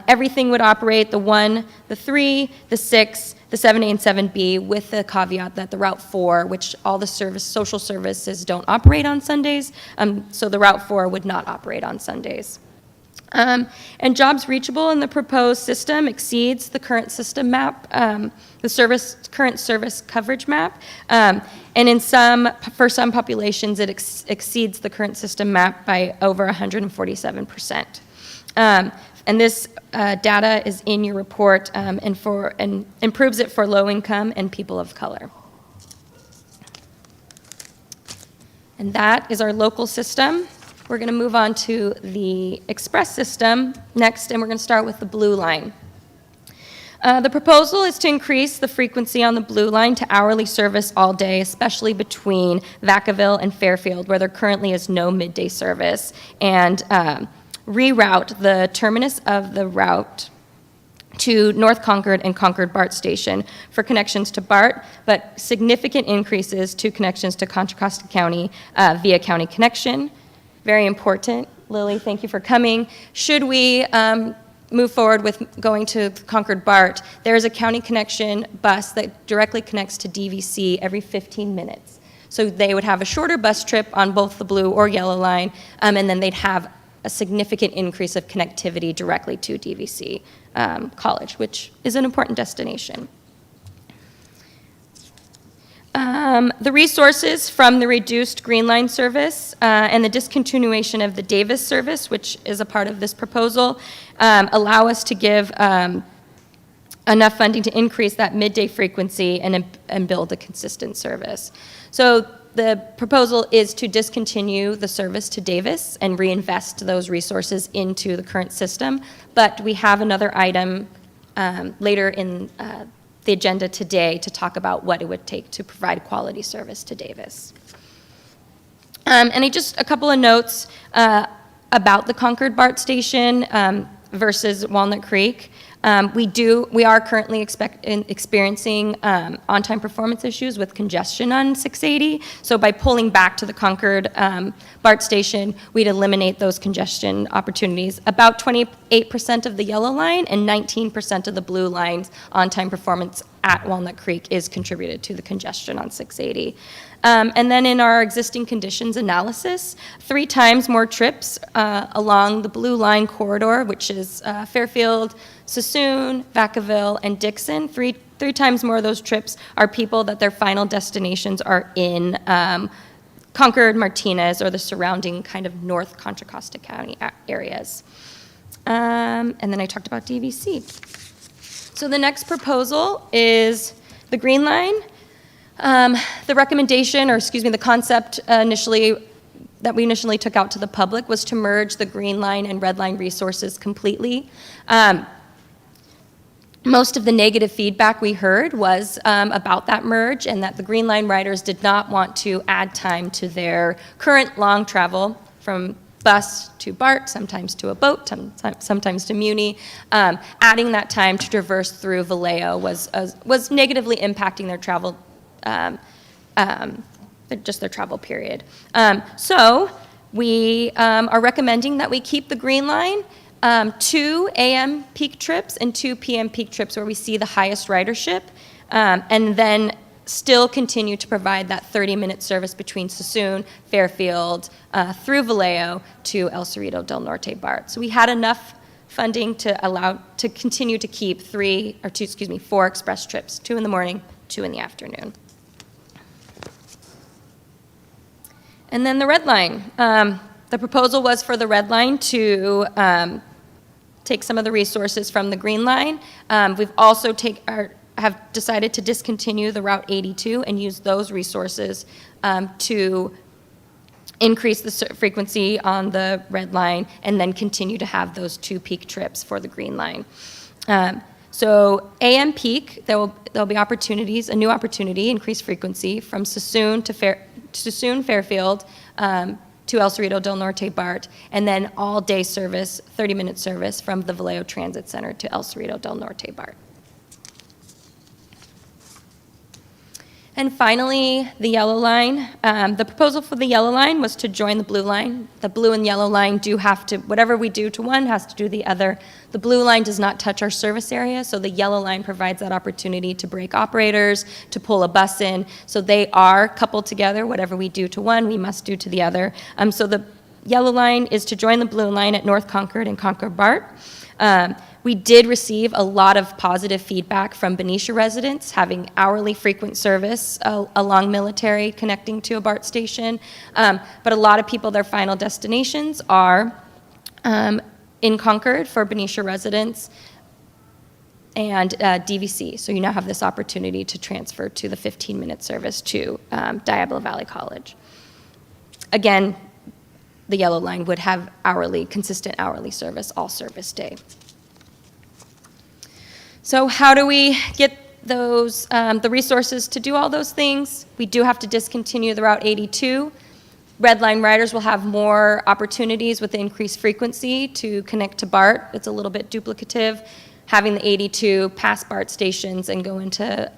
N: Everything would operate, the 1, the 3, the 6, the 7A and 7B, with the caveat that the Route 4, which all the social services don't operate on Sundays, so the Route 4 would not operate on Sundays. And jobs reachable in the proposed system exceeds the current system map, the current service coverage map, and for some populations, it exceeds the current system map by over 147%. And this data is in your report, and improves it for low income and people of color. And that is our local system. We're going to move on to the express system next, and we're going to start with the blue line. The proposal is to increase the frequency on the blue line to hourly service all day, especially between Vacaville and Fairfield, where there currently is no midday service, and reroute the terminus of the route to North Concord and Concord BART station for connections to BART, but significant increases to connections to Contra Costa County via county connection. Very important. Lily, thank you for coming. Should we move forward with going to Concord BART, there is a county connection bus that directly connects to DVC every 15 minutes. So they would have a shorter bus trip on both the blue or yellow line, and then they'd have a significant increase of connectivity directly to DVC College, which is an important destination. The resources from the reduced Green Line service and the discontinuation of the Davis service, which is a part of this proposal, allow us to give enough funding to increase that midday frequency and build a consistent service. So the proposal is to discontinue the service to Davis and reinvest those resources into the current system, but we have another item later in the agenda today to talk about what it would take to provide quality service to Davis. And just a couple of notes about the Concord BART station versus Walnut Creek. We are currently experiencing on-time performance issues with congestion on 680. So by pulling back to the Concord BART station, we'd eliminate those congestion opportunities. About 28% of the yellow line and 19% of the blue line's on-time performance at Walnut Creek is contributed to the congestion on 680. And then in our existing conditions analysis, 3 times more trips along the blue line corridor, which is Fairfield, Sassoon, Vacaville, and Dixon. Three times more of those trips are people that their final destinations are in Concord, Martinez, or the surrounding kind of North Contra Costa County areas. And then I talked about DVC. So the next proposal is the Green Line. The recommendation, or excuse me, the concept that we initially took out to the public was to merge the Green Line and Red Line resources completely. Most of the negative feedback we heard was about that merge, and that the Green Line riders did not want to add time to their current long travel from bus to BART, sometimes to a boat, sometimes to Muni. Adding that time to traverse through Vallejo was negatively impacting their travel, just their travel period. So we are recommending that we keep the Green Line, 2 a.m. peak trips and 2 p.m. peak trips where we see the highest ridership, and then still continue to provide that 30-minute service between Sassoon, Fairfield, through Vallejo to El Cerrito del Norte BART. So we had enough funding to continue to keep 4 express trips, 2 in the morning, 2 in the afternoon. And then the Red Line. The proposal was for the Red Line to take some of the resources from the Green Line. We've also have decided to discontinue the Route 82 and use those resources to increase the frequency on the Red Line, and then continue to have those 2 peak trips for the Green Line. So AM peak, there'll be opportunities, a new opportunity, increased frequency from Sassoon to Fairfield, to El Cerrito del Norte BART, and then all-day service, 30-minute service from the Vallejo Transit Center to El Cerrito del Norte BART. And finally, the yellow line. The proposal for the yellow line was to join the blue line. The blue and yellow line do have to, whatever we do to one has to do the other. The blue line does not touch our service area, so the yellow line provides that opportunity to break operators, to pull a bus in. So they are coupled together. Whatever we do to one, we must do to the other. So the yellow line is to join the blue line at North Concord and Concord BART. We did receive a lot of positive feedback from Benicia residents having hourly frequent service along Military connecting to a BART station. But a lot of people, their final destinations are in Concord for Benicia residents and DVC. So you now have this opportunity to transfer to the 15-minute service to Diablo Valley College. Again, the yellow line would have consistent hourly service all service day. So how do we get those, the resources to do all those things? We do have to discontinue the Route 82. Red Line riders will have more opportunities with the increased frequency to connect to BART. It's a little bit duplicative, having the 82 pass BART stations and go into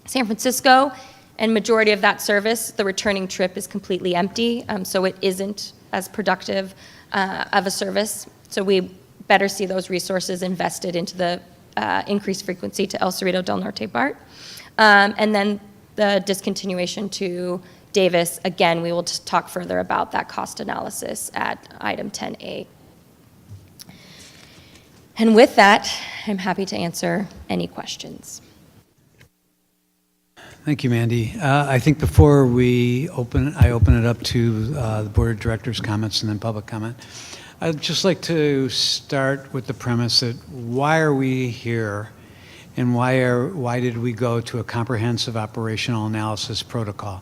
N: San Francisco. And majority of that service, the returning trip is completely empty, so it isn't as productive of a service. So we better see those resources invested into the increased frequency to El Cerrito del Norte BART. And then the discontinuation to Davis, again, we will talk further about that cost analysis at item 10A. And with that, I'm happy to answer any questions.
D: Thank you, Mandy. I think before I open it up to the Board of Directors' comments and then public comment, I'd just like to start with the premise that why are we here and why did we go to a comprehensive operational analysis protocol?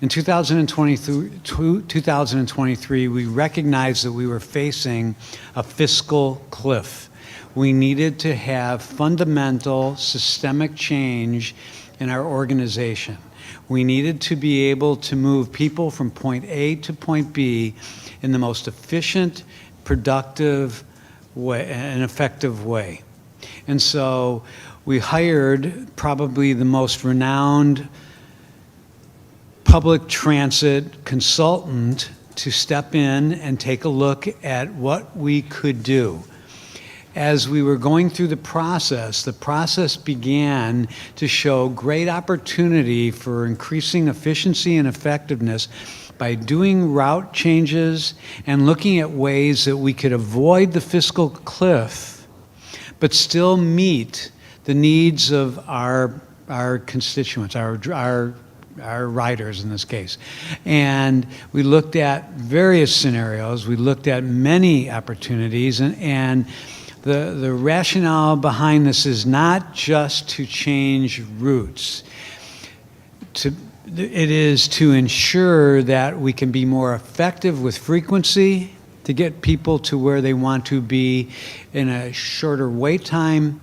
D: In 2023, we recognized that we were facing a fiscal cliff. We needed to have fundamental systemic change in our organization. We needed to be able to move people from point A to point B in the most efficient, productive way, and effective way. And so we hired probably the most renowned public transit consultant to step in and take a look at what we could do. As we were going through the process began to show great opportunity for increasing efficiency and effectiveness by doing route changes and looking at ways that we could avoid the fiscal cliff, but still meet the needs of our constituents, our riders in this case. And we looked at various scenarios. We looked at many opportunities, and the rationale behind this is not just to change routes. It is to ensure that we can be more effective with frequency, to get people to where they want to be in a shorter wait time,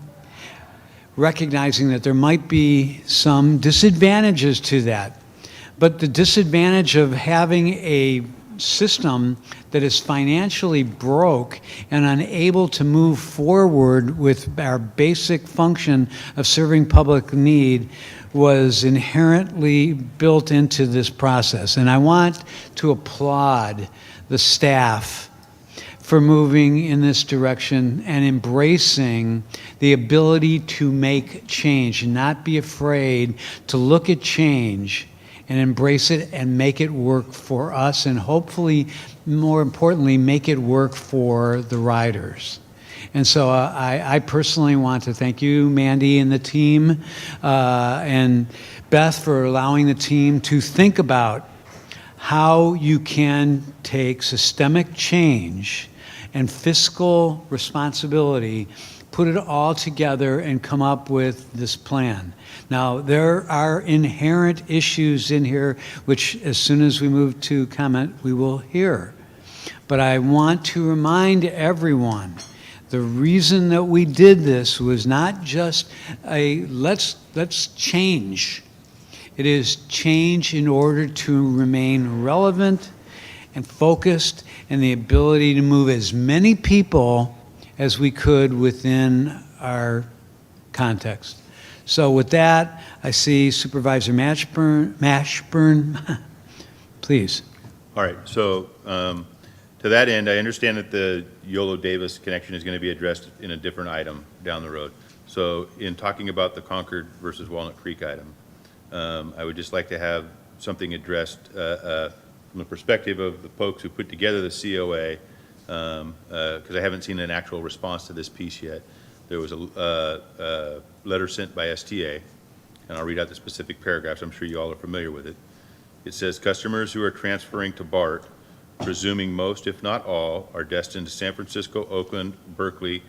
D: recognizing that there might be some disadvantages to that. But the disadvantage of having a system that is financially broke and unable to move forward with our basic function of serving public need was inherently built into this process. And I want to applaud the staff for moving in this direction and embracing the ability to make change and not be afraid to look at change and embrace it and make it work for us, and hopefully, more importantly, make it work for the riders. And so I personally want to thank you, Mandy, and the team, and Beth, for allowing the team to think about how you can take systemic change and fiscal responsibility, put it all together, and come up with this plan. Now, there are inherent issues in here, which as soon as we move to comment, we will hear. But I want to remind everyone, the reason that we did this was not just a let's change. It is change in order to remain relevant and focused and the ability to move as many people as we could within our context. So with that, I see Supervisor Mashburn, please.
L: All right, so to that end, I understand that the Yolo-Davis connection is going to be addressed in a different item down the road. So in talking about the Concord versus Walnut Creek item, I would just like to have something addressed from the perspective of the folks who put together the COA, because I haven't seen an actual response to this piece yet. There was a letter sent by STA, and I'll read out the specific paragraphs. I'm sure you all are familiar with it. It says, customers who are transferring to BART, presuming most, if not all, are destined to San Francisco, Oakland, Berkeley,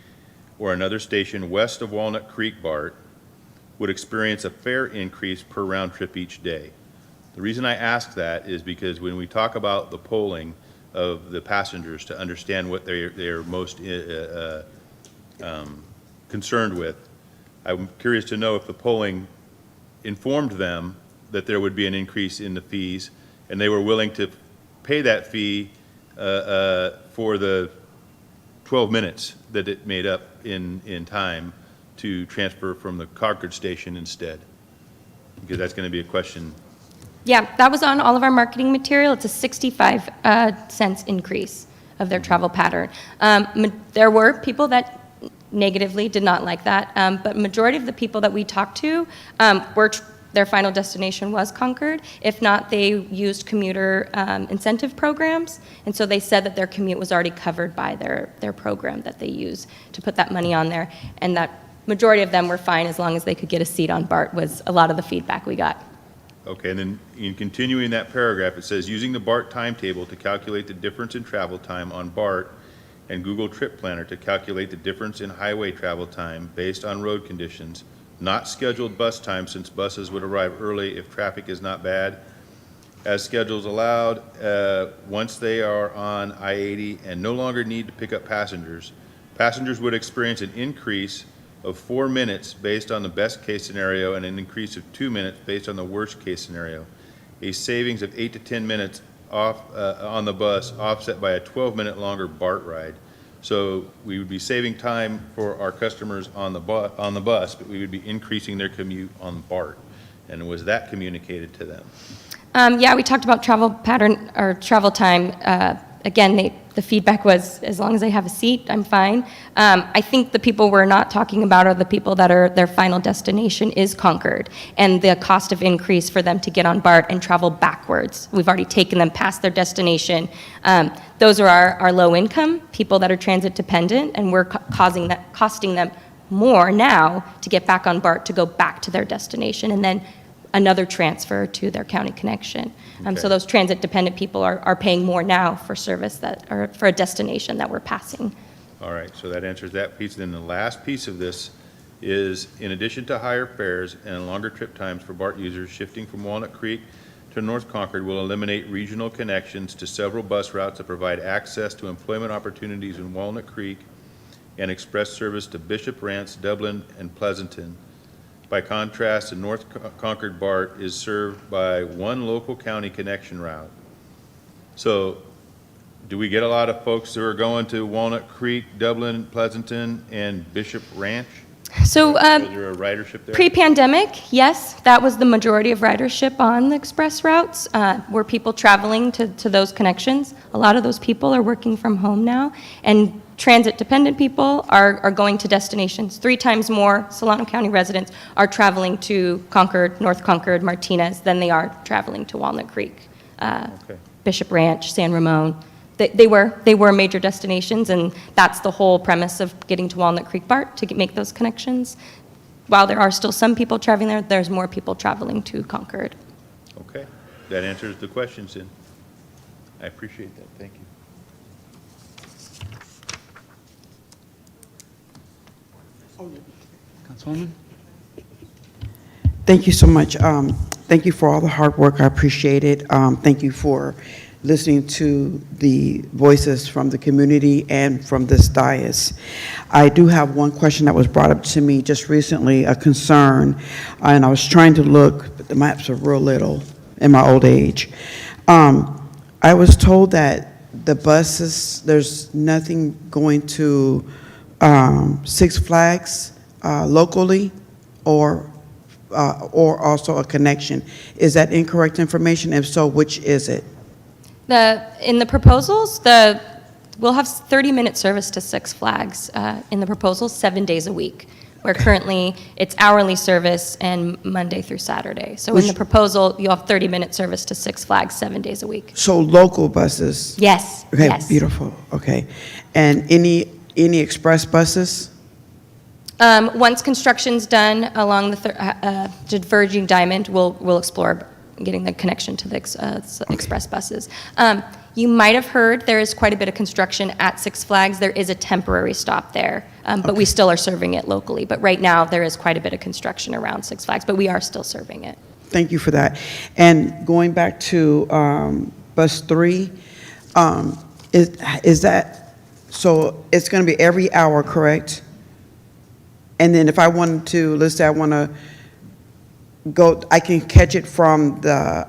L: or another station west of Walnut Creek BART, would experience a fare increase per round trip each day. The reason I ask that is because when we talk about the polling of the passengers to understand what they're most concerned with, I'm curious to know if the polling informed them that there would be an increase in the fees, and they were willing to pay that fee for the 12 minutes that it made up in time to transfer from the Concord station instead, because that's going to be a question.
N: Yeah, that was on all of our marketing material. It's a 65 cents increase of their travel pattern. There were people that negatively did not like that, but majority of the people that we talked to their final destination was Concord. If not, they used commuter incentive programs, and so they said that their commute was already covered by their program that they use to put that money on there, and that majority of them were fine as long as they could get a seat on BART was a lot of the feedback we got.
L: Okay, and then in continuing that paragraph, it says, using the BART timetable to calculate the difference in travel time on BART and Google Trip Planner to calculate the difference in highway travel time based on road conditions, not scheduled bus time since buses would arrive early if traffic is not bad, as schedules allowed once they are on I-80 and no longer need to pick up passengers. Passengers would experience an increase of 4 minutes based on the best case scenario and an increase of 2 minutes based on the worst case scenario. A savings of 8 to 10 minutes off on the bus offset by a 12-minute longer BART ride. So we would be saving time for our customers on the bus, but we would be increasing their commute on BART. And was that communicated to them?
N: Yeah, we talked about travel pattern or travel time. Again, the feedback was, as long as I have a seat, I'm fine. I think the people we're not talking about are the people that are their final destination is Concord, and the cost of increase for them to get on BART and travel backwards. We've already taken them past their destination. Those are our low income people that are transit dependent, and we're costing them more now to get back on BART to go back to their destination, and then another transfer to their county connection. So those transit-dependent people are paying more now for service or for a destination that we're passing.
L: All right, so that answers that piece. Then the last piece of this is, in addition to higher fares and longer trip times for BART users, shifting from Walnut Creek to North Concord will eliminate regional connections to several bus routes that provide access to employment opportunities in Walnut Creek and express service to Bishop Ranch, Dublin, and Pleasanton. By contrast, the North Concord BART is served by one local county connection route. So do we get a lot of folks who are going to Walnut Creek, Dublin, Pleasanton, and Bishop Ranch?
N: So
L: Is there a ridership there?
N: pre-pandemic, yes, that was the majority of ridership on the express routes, were people traveling to those connections. A lot of those people are working from home now, and transit-dependent people are going to destinations. 3 times more Solano County residents are traveling to Concord, North Concord, Martinez than they are traveling to Walnut Creek, Bishop Ranch, San Ramon. They were major destinations, and that's the whole premise of getting to Walnut Creek BART, to make those connections. While there are still some people traveling there, there's more people traveling to Concord.
L: Okay, that answers the questions then. I appreciate that, thank you.
D: Councilwoman?
I: Thank you so much. Thank you for all the hard work. I appreciate it. Thank you for listening to the voices from the community and from this dais. I do have one question that was brought up to me just recently, a concern, and I was trying to look, but the maps are real little in my old age. I was told that the buses, there's nothing going to Six Flags locally or also a connection. Is that incorrect information? If so, which is it?
N: In the proposals, we'll have 30-minute service to Six Flags in the proposals 7 days a week, where currently it's hourly service and Monday through Saturday. So in the proposal, you'll have 30-minute service to Six Flags 7 days a week.
I: So local buses?
N: Yes.
I: Okay,
N: yes.
I: beautiful. Okay. And any express buses?
N: Once construction's done along the diverging diamond, we'll explore getting the connection to the express buses. You might have heard there is quite a bit of construction at Six Flags. There is a temporary stop there, but we still are serving it locally. But right now, there is quite a bit of construction around Six Flags, but we are still serving it.
I: Thank you for that. And going back to bus 3, is that, so it's going to be every hour, correct? And then if I wanted to, let's say I want to go, I can catch it from the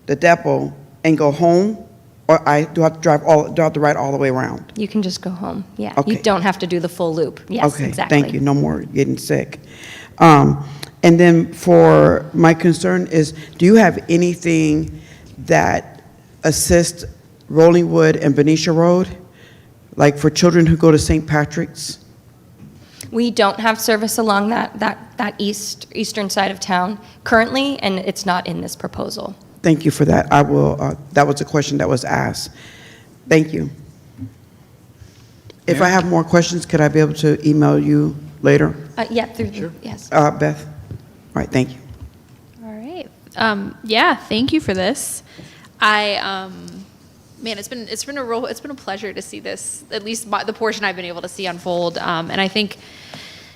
I: depot and go home, or I do have to ride all the way around?
N: You can just go home, yeah.
I: Okay.
N: You don't have to do the full loop. Yes,
I: Okay,
N: exactly.
I: thank you, no more getting sick. And then for my concern is, do you have anything that assists Rollingwood and Benicia Road? Like for children who go to St. Patrick's?
N: We don't have service along that eastern side of town currently, and it's not in this proposal.
I: Thank you for that. I will, that was a question that was asked. Thank you. If I have more questions, could I be able to email you later?
N: Yeah, yes.
I: Beth? All right, thank you.
M: All right. Yeah, thank you for this. Man, it's been a pleasure to see this, at least the portion I've been able to see unfold. And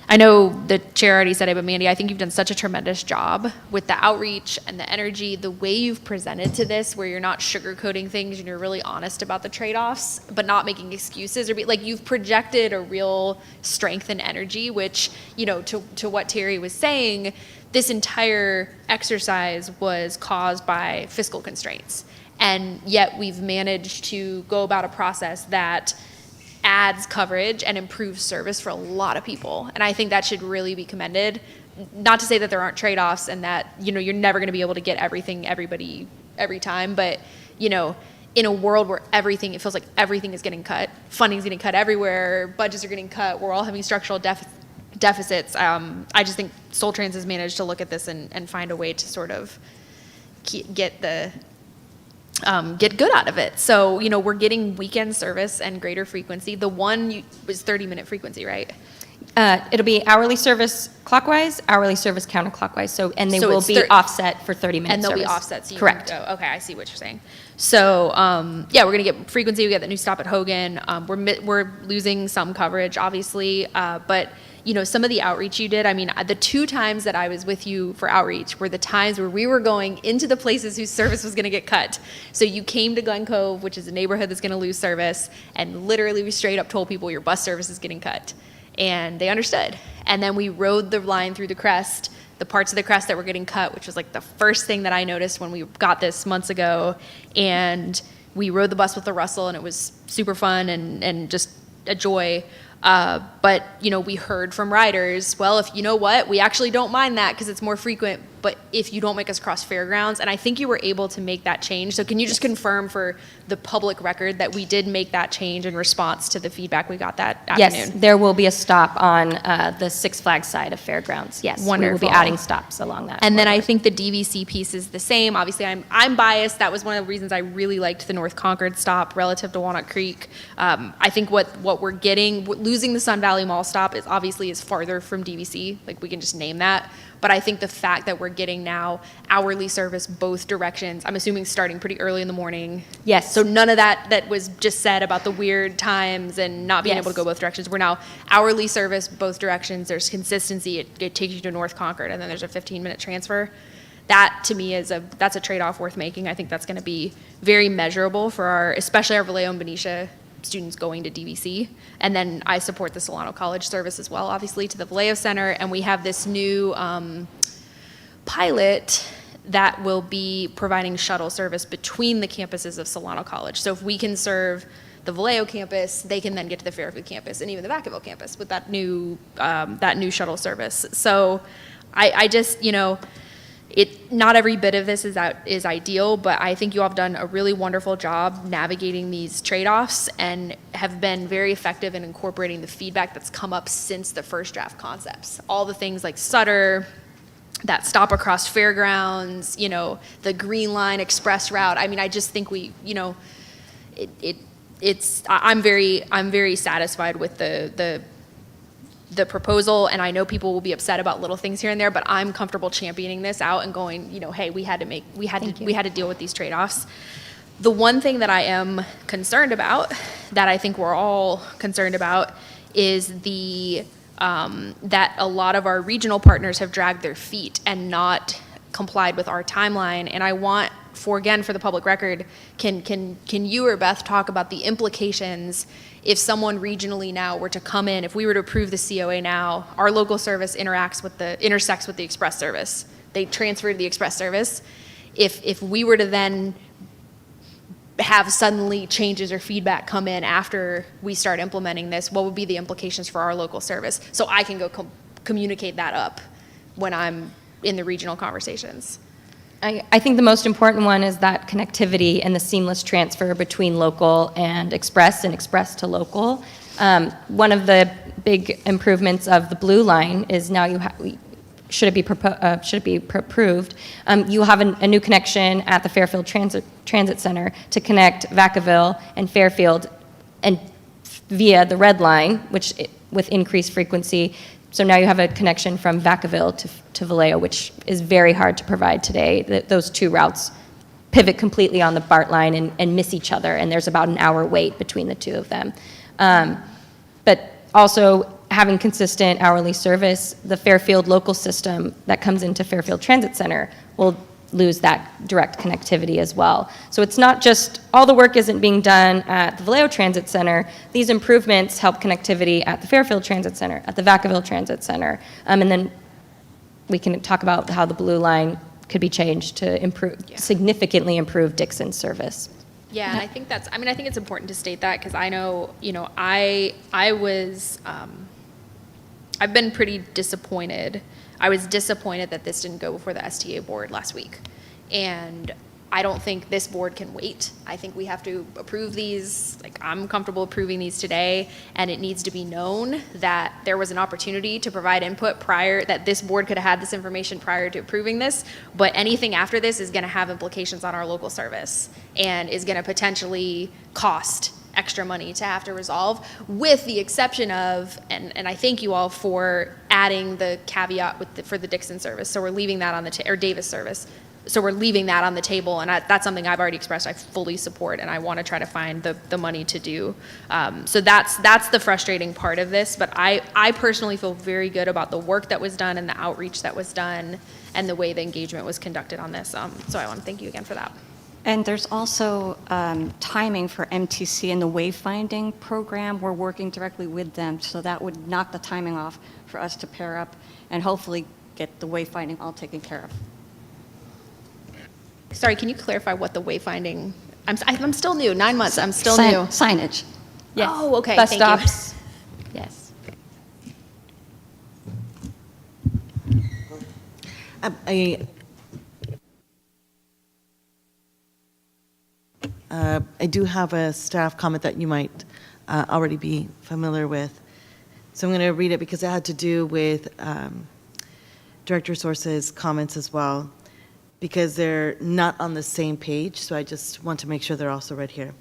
M: I know the chair already said it, but Mandy, I think you've done such a tremendous job with the outreach and the energy, the way you've presented to this, where you're not sugarcoating things and you're really honest about the trade-offs, but not making excuses, or like you've projected a real strength and energy, which, you know, to what Terry was saying, this entire exercise was caused by fiscal constraints. And yet we've managed to go about a process that adds coverage and improves service for a lot of people. And I think that should really be commended. Not to say that there aren't trade-offs and that, you know, you're never going to be able to get everybody, every time. But, you know, in a world where it feels like everything is getting cut, funding's getting cut everywhere, budgets are getting cut, we're all having structural deficits. I just think Soltrans has managed to look at this and find a way to sort of get good out of it. So, you know, we're getting weekend service and greater frequency. The one was 30-minute frequency, right?
N: It'll be hourly service clockwise, hourly service counterclockwise. So they will be offset for 30 minutes.
M: And they'll
N: service.
M: be offset. So
N: Correct.
M: Okay, I see what you're saying. So, yeah, we're gonna get frequency. We got the new stop at Hogan. We're losing some coverage, obviously, but you know, some of the outreach you did, I mean, the 2 times that I was with you for outreach were the times where we were going into the places whose service was going to get cut. So you came to Glen Cove, which is a neighborhood that's going to lose service, and literally we straight up told people your bus service is getting cut. And they understood. And then we rode the line through the crest, the parts of the crest that were getting cut, which was like the first thing that I noticed when we got this months ago. And we rode the bus with the Russell, and it was super fun and just a joy. But, you know, we heard from riders, well, if you know what, we actually don't mind that because it's more frequent, but if you don't make us cross fairgrounds, and I think you were able to make that change. So can you just confirm for the public record that we did make that change in response to the feedback we got that afternoon?
N: Yes, there will be a stop on the Six Flags side of fairgrounds. Yes,
M: Wonderful.
N: We will be adding stops along that.
M: And then I think the DVC piece is the same. Obviously, I'm biased. That was one of the reasons I really liked the North Concord stop relative to Walnut Creek. I think what we're getting, losing the Sun Valley Mall stop is farther from DVC. Like, we can just name that. But I think the fact that we're getting now hourly service both directions, I'm assuming starting pretty early in the morning.
N: Yes.
M: So none of that was just said about the weird times and not being able to go both directions. We're now hourly service both directions. There's consistency. It takes you to North Concord, and then there's a 15-minute transfer. That, to me, that's a trade-off worth making. I think that's going to be very measurable for especially our Vallejo and Benicia students going to DVC. And then I support the Solano College service as well, obviously, to the Vallejo Center. And we have this new pilot that will be providing shuttle service between the campuses of Solano College. So if we can serve the Vallejo campus, they can then get to the Fairfield campus and even the Vacaville campus with that new shuttle service. So I just, not every bit of this is ideal, but I think you all have done a really wonderful job navigating these trade-offs and have been very effective in incorporating the feedback that's come up since the first draft concepts. All the things like Sutter, that stop across Fairgrounds, the Green Line Express route. I mean, I just think I'm very satisfied with the proposal, and I know people will be upset about little things here and there, but I'm comfortable championing this out and going, hey, we had to deal with these trade-offs. The one thing that I am concerned about, that I think we're all concerned about, is that a lot of our regional partners have dragged their feet and not complied with our timeline. And I want, for the public record, can you or Beth talk about the implications if someone regionally now were to come in, if we were to approve the COA now, our local service intersects with the express service. They transfer to the express service. If we were to then have suddenly changes or feedback come in after we start implementing this, what would be the implications for our local service? So I can go communicate that up when I'm in the regional conversations.
N: I think the most important one is that connectivity and the seamless transfer between local and express to local. One of the big improvements of the Blue Line is now should it be approved, you'll have a new connection at the Fairfield Transit Center to connect Vacaville and Fairfield, and via the Red Line, with increased frequency. So now you have a connection from Vacaville to Vallejo, which is very hard to provide today. Those two routes pivot completely on the BART line and miss each other, and there's about an hour wait between the two of them. But also having consistent hourly service, the Fairfield local system that comes into Fairfield Transit Center will lose that direct connectivity as well. So it's not just, all the work isn't being done at the Vallejo Transit Center. These improvements help connectivity at the Fairfield Transit Center, at the Vacaville Transit Center. And then we can talk about how the Blue Line could be changed to significantly improve Dixon's service.
M: Yeah, and I think I think it's important to state that, because I know, I've been pretty disappointed. I was disappointed that this didn't go before the STA board last week. And I don't think this board can wait. I think we have to approve these. I'm comfortable approving these today, and it needs to be known that there was an opportunity to provide input prior, that this board could have had this information prior to approving this, but anything after this is gonna have implications on our local service and is gonna potentially cost extra money to have to resolve, with the exception of, and I thank you all for adding the caveat for the Dixon service. So we're leaving that on the or Davis service. So we're leaving that on the table, and that's something I've already expressed I fully support, and I want to try to find the money to do. So that's the frustrating part of this, but I personally feel very good about the work that was done and the outreach that was done and the way the engagement was conducted on this. So I want to thank you again for that.
H: And there's also timing for MTC and the wayfinding program. We're working directly with them, so that would knock the timing off for us to pair up and hopefully get the wayfinding all taken care of.
M: Sorry, can you clarify what the wayfinding? I'm still new. 9 months. I'm still new.
H: Signage.
N: Yes.
M: Oh, okay.
N: Bus
M: Thank
N: stops.
M: You. Yes.
P: I do have a staff comment that you might already be familiar with. So I'm going to read it because it had to do with Director Source's comments as well, because they're not on the same page, so I just want to make sure they're also read here.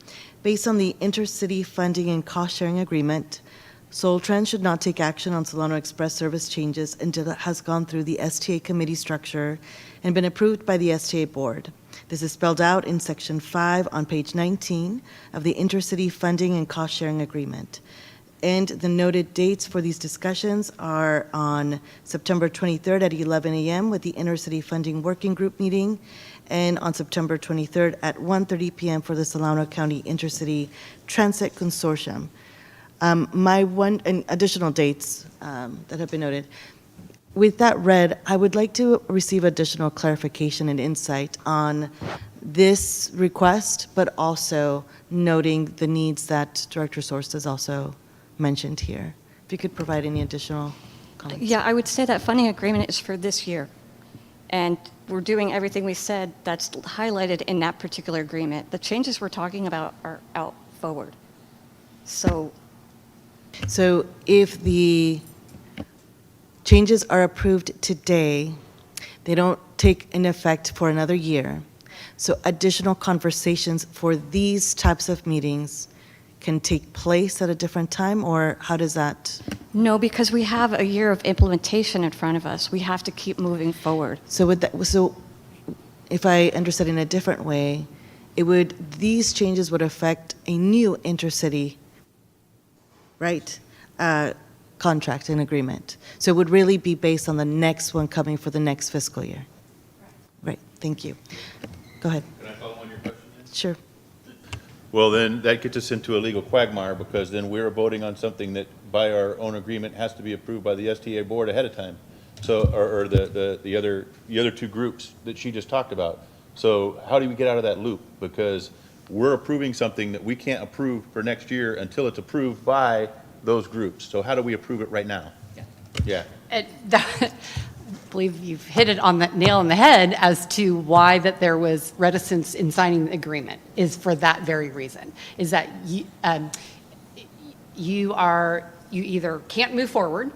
P: Based on the intercity funding and cost-sharing agreement, Soltrans should not take action on Solano Express service changes until it has gone through the STA committee structure and been approved by the STA board. This is spelled out in Section 5 on page 19 of the intercity funding and cost-sharing agreement. And the noted dates for these discussions are on September 23rd at 11 a.m. with the Intercity Funding Working Group meeting, and on September 23rd at 1:30 p.m. for the Solano County Intercity Transit Consortium. And additional dates that have been noted. with that read, I would like to receive additional clarification and insight on this request, but also noting the needs that Director Source has also mentioned here. If you could provide any additional comments.
H: Yeah, I would say that funding agreement is for this year. And we're doing everything we said that's highlighted in that particular agreement. The changes we're talking about are out forward. So
P: if the changes are approved today, they don't take in effect for another year. So additional conversations for these types of meetings can take place at a different time, or how does that?
H: no, because we have a year of implementation in front of us. We have to keep moving forward.
P: So if I understood in a different way, these changes would affect a new intercity, right, contract and agreement. So it would really be based on the next one coming for the next fiscal year. Right, thank you. Go ahead.
L: Can I follow on your question?
P: Sure.
L: Well, then that gets us into a legal quagmire, because then we're voting on something that by our own agreement has to be approved by the STA board ahead of time. So, or the other two groups that she just talked about. So how do we get out of that loop? Because we're approving something that we can't approve for next year until it's approved by those groups. So how do we approve it right now? Yeah.
O: I believe you've hit it on the nail on the head as to why that there was reticence in signing the agreement, is for that very reason, is that you either can't move forward,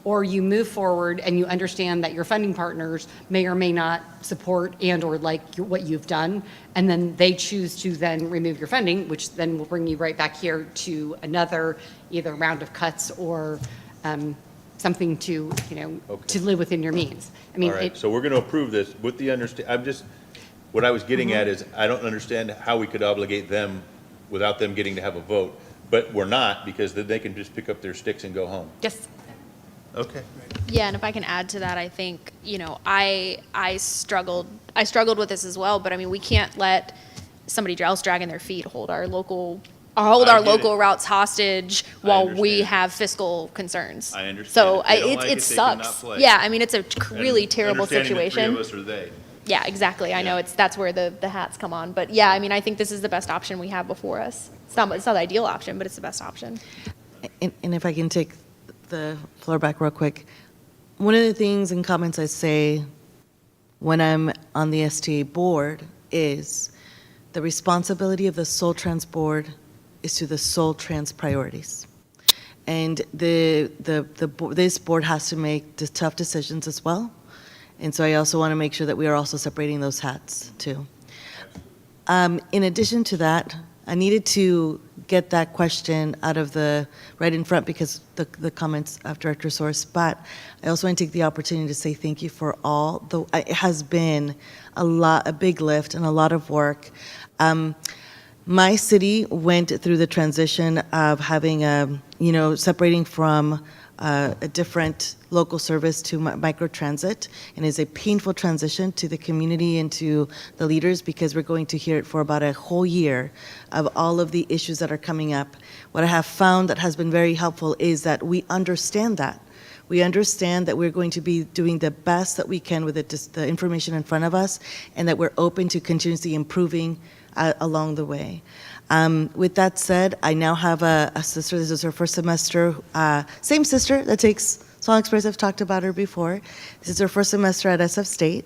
O: or you move forward and you understand that your funding partners may or may not support and or like what you've done, and then they choose to then remove your funding, which then will bring you right back here to another either round of cuts or something to, to live within your means. I mean,
L: all right, so we're going to approve this with the what I was getting at is, I don't understand how we could obligate them without them getting to have a vote, but we're not, because then they can just pick up their sticks and go home.
O: Yes.
L: Okay.
M: Yeah, and if I can add to that, I think, I struggled with this as well, but I mean, we can't let somebody else dragging their feet hold our local routes hostage while we have fiscal concerns.
L: I understand.
M: So
L: If they don't like
M: it
L: it, they cannot
M: sucks.
L: play.
M: Yeah, I mean, it's a really terrible
L: Understanding the
M: situation.
L: three of us are they.
M: Yeah, exactly. I know that's where the hats come on. But yeah, I mean, I think this is the best option we have before us. It's not the ideal option, but it's the best option.
P: And if I can take the floor back real quick, one of the things and comments I say when I'm on the STA board is the responsibility of the Soltrans board is to the Soltrans priorities. And this board has to make the tough decisions as well. And so I also want to make sure that we are also separating those hats too. In addition to that, I needed to get that question out of right in front because the comments of Director Source, but I also want to take the opportunity to say thank you for it has been a big lift and a lot of work. My city went through the transition of having separating from a different local service to microtransit, and it's a painful transition to the community and to the leaders because we're going to hear it for about a whole year of all of the issues that are coming up. What I have found that has been very helpful is that we understand that. We understand that we're going to be doing the best that we can with the information in front of us, and that we're open to continuously improving along the way. With that said, I now have a sister. This is her first semester. Same sister that takes Song Express. I've talked about her before. This is her first semester at SF State.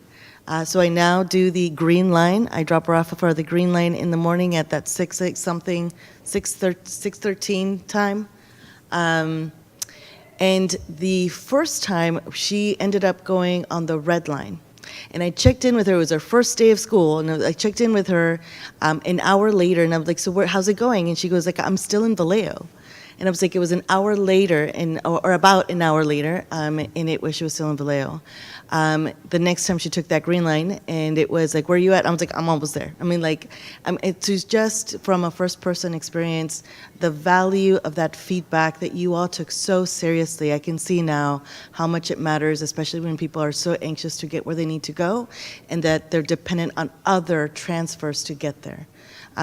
P: So I now do the green line. I drop her off for the green line in the morning at that 6:13 time. And the first time, she ended up going on the red line. And I checked in with her. It was her first day of school, and I checked in with her an hour later, and I was like, "So how's it going?" And she goes, "I'm still in Vallejo." And I was like, it was an hour later, or about an hour later, and she was still in Vallejo. The next time she took that green line, and it was like, "Where are you at?" I was like, "I'm almost there." I mean, it's just from a first-person experience, the value of that feedback that you all took so seriously. I can see now how much it matters, especially when people are so anxious to get where they need to go, and that they're dependent on other transfers to get there.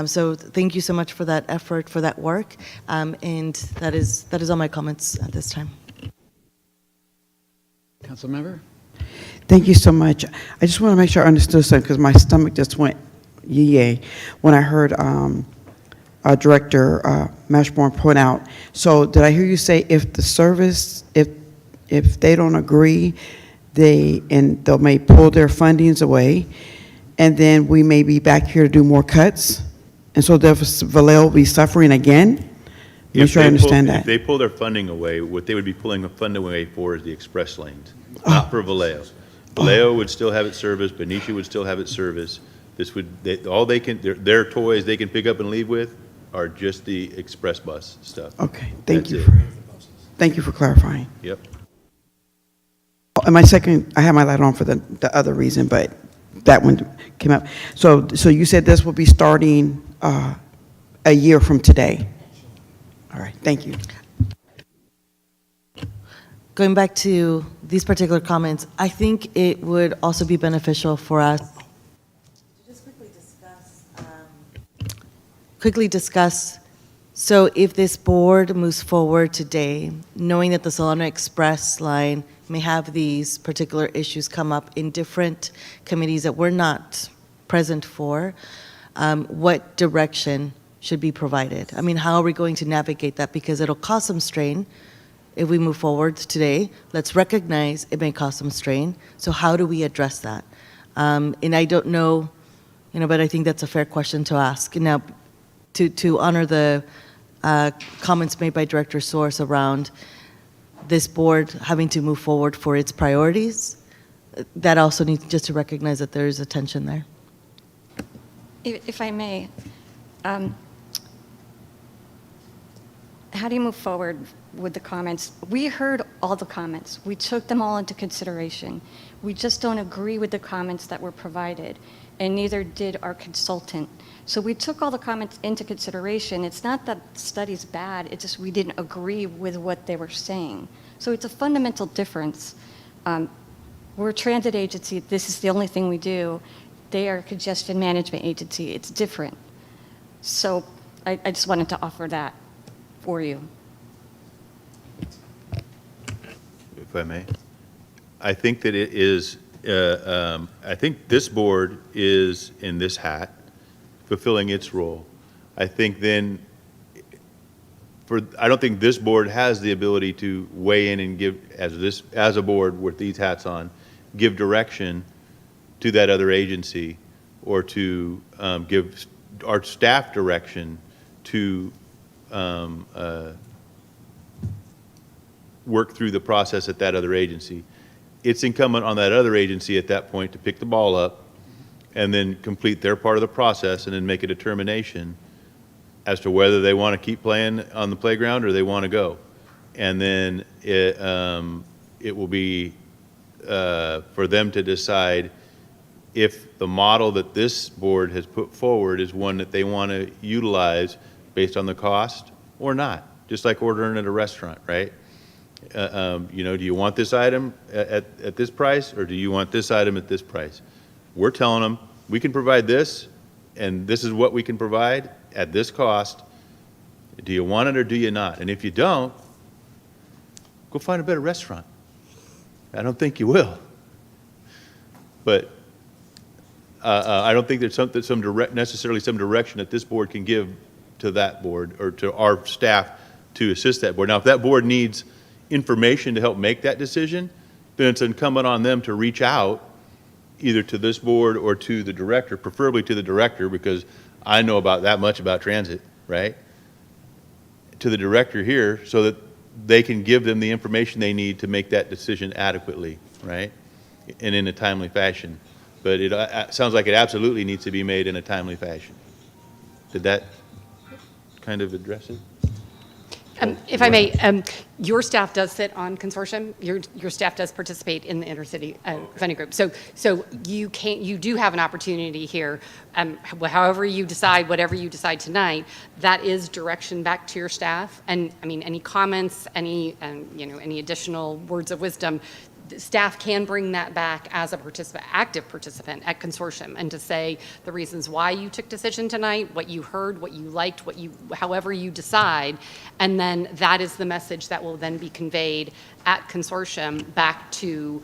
P: So thank you so much for that effort, for that work, and that is all my comments at this time.
D: Councilmember?
I: Thank you so much. I just want to make sure I understood something because my stomach just went yay when I heard Director Mashburn point out. So did I hear you say if the service, if they don't agree, they may pull their fundings away, and then we may be back here to do more cuts, and so therefore Vallejo will be suffering again? Make sure I understand that.
L: If they pull their funding away, what they would be pulling the funding away for is the express lanes, not for Vallejo. Vallejo would still have its service, Benicia would still have its service. This would, all they can, their toys they can pick up and leave with are just the express bus stuff.
I: Okay, thank
L: That's
I: you.
L: it.
I: Thank you for clarifying.
L: Yep.
I: And my second, I had my light on for the other reason, but that one came up. So you said this will be starting a year from today? All right, thank you.
P: Going back to these particular comments, I think it would also be beneficial for us to just quickly discuss, so if this board moves forward today, knowing that the Solana Express line may have these particular issues come up in different committees that we're not present for, what direction should be provided? I mean, how are we going to navigate that? Because it'll cause some strain if we move forward today. Let's recognize it may cause some strain. So how do we address that? And I don't know, but I think that's a fair question to ask. Now, to honor the comments made by Director Source around this board having to move forward for its priorities, that also needs just to recognize that there is a tension there.
H: If I may, how do you move forward with the comments? We heard all the comments. We took them all into consideration. We just don't agree with the comments that were provided, and neither did our consultant. So we took all the comments into consideration. It's not that the study's bad, it's just we didn't agree with what they were saying. So it's a fundamental difference. We're a transit agency. This is the only thing we do. They are a congestion management agency. It's different. So I just wanted to offer that for you.
L: If I may. I think that it is, I think this board is in this hat, fulfilling its role. I think then, I don't think this board has the ability to weigh in and give, as a board with these hats on, give direction to that other agency, or to give our staff direction to work through the process at that other agency. It's incumbent on that other agency at that point to pick the ball up and then complete their part of the process and then make a determination as to whether they want to keep playing on the playground or they want to go. And then it will be for them to decide if the model that this board has put forward is one that they want to utilize based on the cost or not, just like ordering at a restaurant, right? Do you want this item at this price, or do you want this item at this price? We're telling them, we can provide this, and this is what we can provide at this cost. Do you want it or do you not? And if you don't, go find a better restaurant. I don't think you will. But I don't think there's necessarily some direction that this board can give to that board or to our staff to assist that board. Now, if that board needs information to help make that decision, then it's incumbent on them to reach out either to this board or to the director, preferably to the director, because I know about that much about transit, right? To the director here, so that they can give them the information they need to make that decision adequately, right? And in a timely fashion. But it sounds like it absolutely needs to be made in a timely fashion. Did that kind of address it?
O: If I may, your staff does sit on consortium. Your staff does participate in the intercity funding group. So you do have an opportunity here. However you decide, whatever you decide tonight, that is direction back to your staff. And I mean, any comments, any additional words of wisdom, staff can bring that back as a active participant at consortium, and to say the reasons why you took decision tonight, what you heard, what you liked, however you decide, and then that is the message that will then be conveyed at consortium back to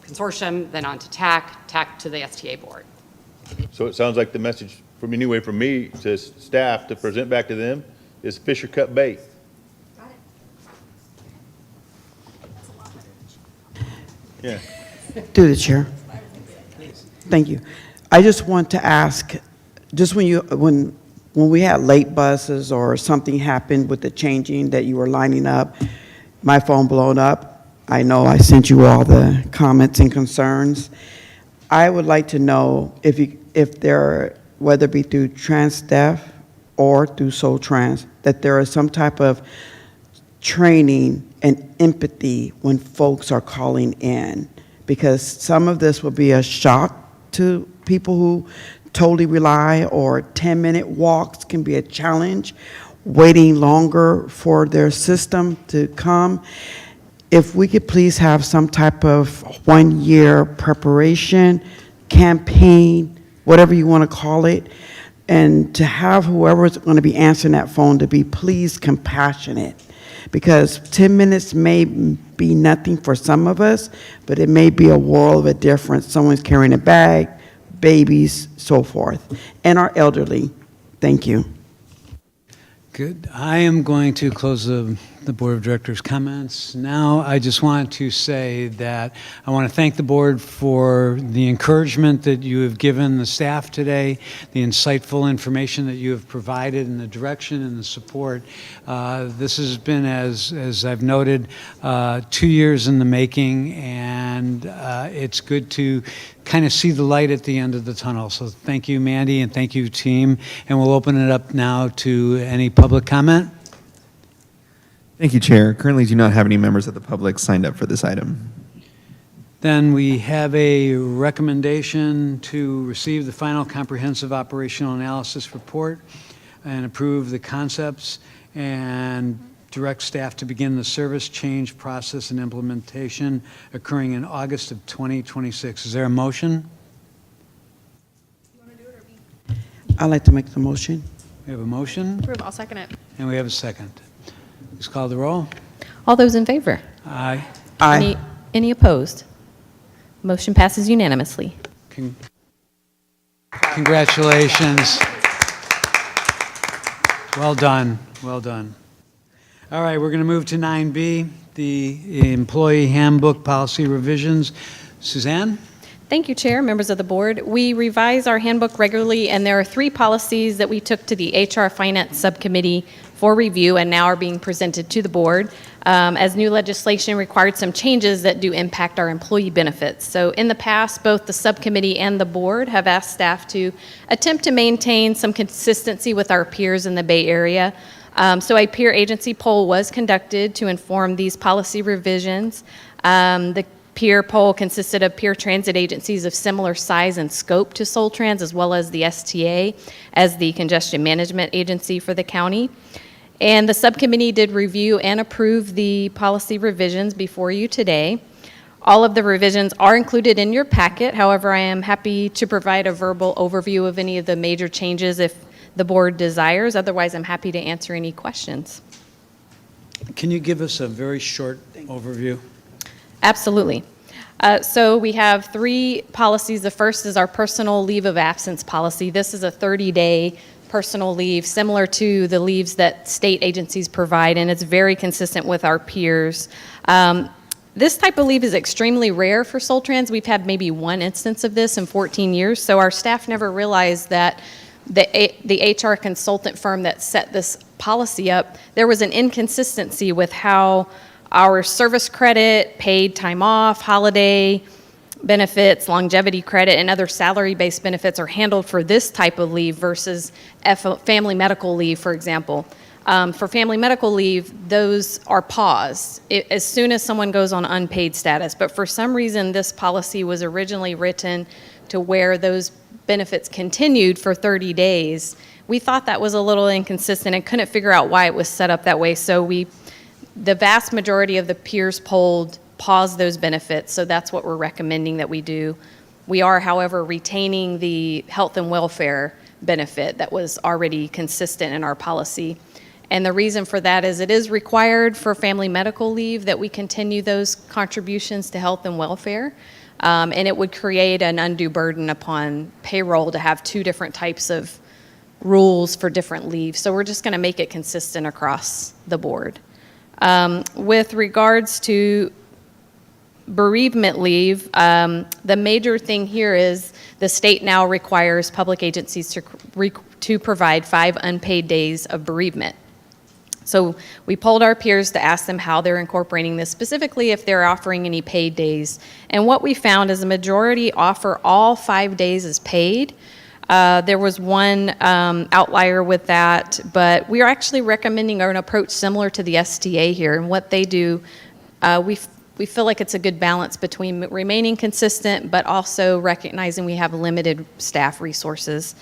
O: consortium, then on to TAC to the STA board.
L: So it sounds like the message from me to staff to present back to them is fish or cut bait. Yeah.
I: Through the chair. Thank you. I just want to ask, just when we had late buses or something happened with the changing that you were lining up, my phone blown up. I know I sent you all the comments and concerns. I would like to know if there, whether it be through TransDev or through Soltrans, that there is some type of training and empathy when folks are calling in, because some of this will be a shock to people who totally rely, or 10-minute walks can be a challenge, waiting longer for their system to come. If we could please have some type of one-year preparation, campaign, whatever you want to call it, and to have whoever's going to be answering that phone to be please compassionate. Because 10 minutes may be nothing for some of us, but it may be a world of a difference. Someone's carrying a bag, babies, so forth, and our elderly. Thank you.
D: Good. I am going to close the Board of Directors' comments. Now, I just want to say that I want to thank the board for the encouragement that you have given the staff today, the insightful information that you have provided, and the direction and the support. This has been, as I've noted, 2 years in the making, and it's good to kind of see the light at the end of the tunnel. So thank you, Mandy, and thank you, team. And we'll open it up now to any public comment.
E: Thank you, Chair. Currently do not have any members of the public signed up for this item.
D: Then we have a recommendation to receive the final comprehensive operational analysis report and approve the concepts and direct staff to begin the service change process and implementation occurring in August of 2026. Is there a motion?
I: I'd like to make the motion.
D: We have a motion.
M: Approve, I'll second it.
D: And we have a second. Please call the roll.
F: All those in favor?
D: Aye.
I: Aye.
F: Any opposed? Motion passes unanimously.
D: Congratulations. Well done, well done. All right, we're going to move to 9B, the employee handbook policy revisions. Suzanne?
F: Thank you, Chair, members of the board. We revise our handbook regularly, and there are 3 policies that we took to the HR Finance Subcommittee for review and now are being presented to the board, as new legislation required some changes that do impact our employee benefits. So in the past, both the subcommittee and the board have asked staff to attempt to maintain some consistency with our peers in the Bay Area. So a peer agency poll was conducted to inform these policy revisions. The peer poll consisted of peer transit agencies of similar size and scope to Soltrans, as well as the STA as the congestion management agency for the county. And the subcommittee did review and approve the policy revisions before you today. All of the revisions are included in your packet. However, I am happy to provide a verbal overview of any of the major changes if the board desires. Otherwise, I'm happy to answer any questions.
D: Can you give us a very short overview?
F: Absolutely. So we have 3 policies. The first is our personal leave of absence policy. This is a 30-day personal leave, similar to the leaves that state agencies provide, and it's very consistent with our peers. This type of leave is extremely rare for Soltrans. We've had maybe 1 instance of this in 14 years, so our staff never realized that the HR consultant firm that set this policy up, there was an inconsistency with how our service credit, paid time off, holiday benefits, longevity credit, and other salary-based benefits are handled for this type of leave versus family medical leave, for example. For family medical leave, those are paused as soon as someone goes on unpaid status. But for some reason, this policy was originally written to where those benefits continued for 30 days. We thought that was a little inconsistent and couldn't figure out why it was set up that way. So the vast majority of the peers polled pause those benefits. So that's what we're recommending that we do. We are, however, retaining the health and welfare benefit that was already consistent in our policy. And the reason for that is it is required for family medical leave that we continue those contributions to health and welfare. And it would create an undue burden upon payroll to have two different types of rules for different leaves. So we're just going to make it consistent across the board. With regards to bereavement leave, the major thing here is the state now requires public agencies to provide 5 unpaid days of bereavement. So we polled our peers to ask them how they're incorporating this, specifically if they're offering any paid days. And what we found is the majority offer all 5 days as paid. There was one outlier with that, but we are actually recommending an approach similar to the STA here. And what they do, we feel like it's a good balance between remaining consistent, but also recognizing we have limited staff resources.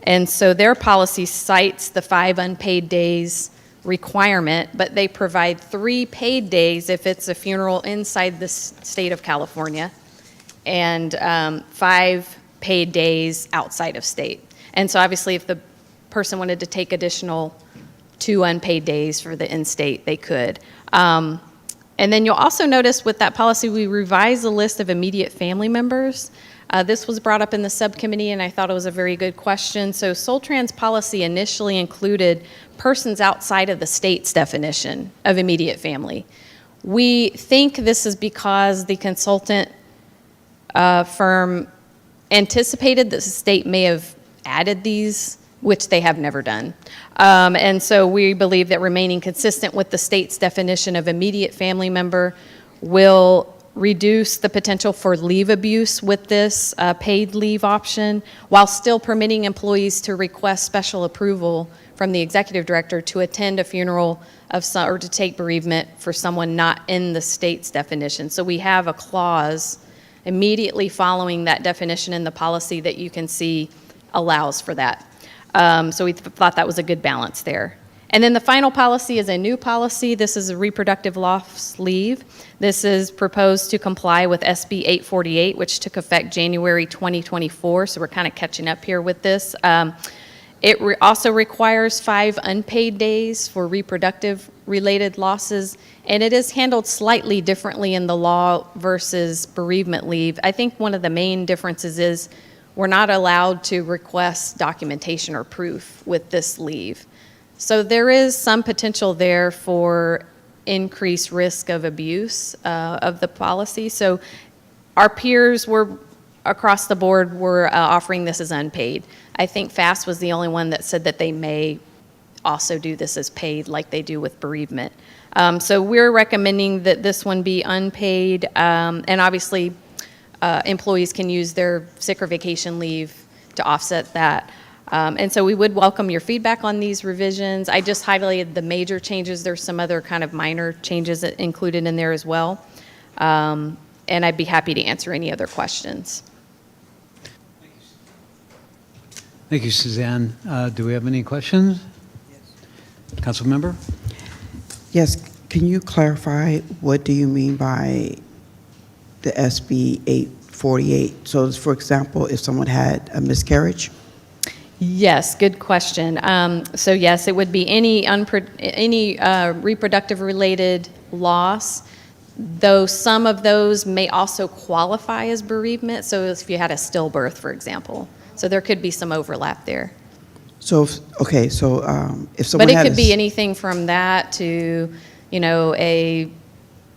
F: And so their policy cites the 5 unpaid days requirement, but they provide 3 paid days if it's a funeral inside the state of California, and 5 paid days outside of state. And so obviously if the person wanted to take additional 2 unpaid days for the in-state, they could. And then you'll also notice with that policy, we revised the list of immediate family members. This was brought up in the subcommittee, and I thought it was a very good question. So Soltrans policy initially included persons outside of the state's definition of immediate family. We think this is because the consultant firm anticipated that the state may have added these, which they have never done. And so we believe that remaining consistent with the state's definition of immediate family member will reduce the potential for leave abuse with this paid leave option, while still permitting employees to request special approval from the executive director to attend a funeral of some, or to take bereavement for someone not in the state's definition. So we have a clause immediately following that definition in the policy that you can see allows for that. So we thought that was a good balance there. And then the final policy is a new policy. This is a reproductive loss leave. This is proposed to comply with SB 848, which took effect January 2024. So we're kind of catching up here with this. It also requires 5 unpaid days for reproductive related losses, and it is handled slightly differently in the law versus bereavement leave. I think one of the main differences is we're not allowed to request documentation or proof with this leave. So there is some potential there for increased risk of abuse of the policy. So our peers were across the board were offering this as unpaid. I think FAST was the only one that said that they may also do this as paid like they do with bereavement. So we're recommending that this one be unpaid, and obviously employees can use their sick or vacation leave to offset that. And so we would welcome your feedback on these revisions. I just highlighted the major changes. There's some other kind of minor changes that included in there as well. And I'd be happy to answer any other questions.
D: Thank you, Suzanne. Do we have any questions? Yes. Council member?
I: Yes, can you clarify what do you mean by the SB 848? So for example, if someone had a miscarriage?
F: Yes, good question. So yes, it would be any reproductive related loss, though some of those may also qualify as bereavement. So if you had a stillbirth, for example. So there could be some overlap there.
I: So, if someone
F: But it
I: had
F: could be anything from that to, a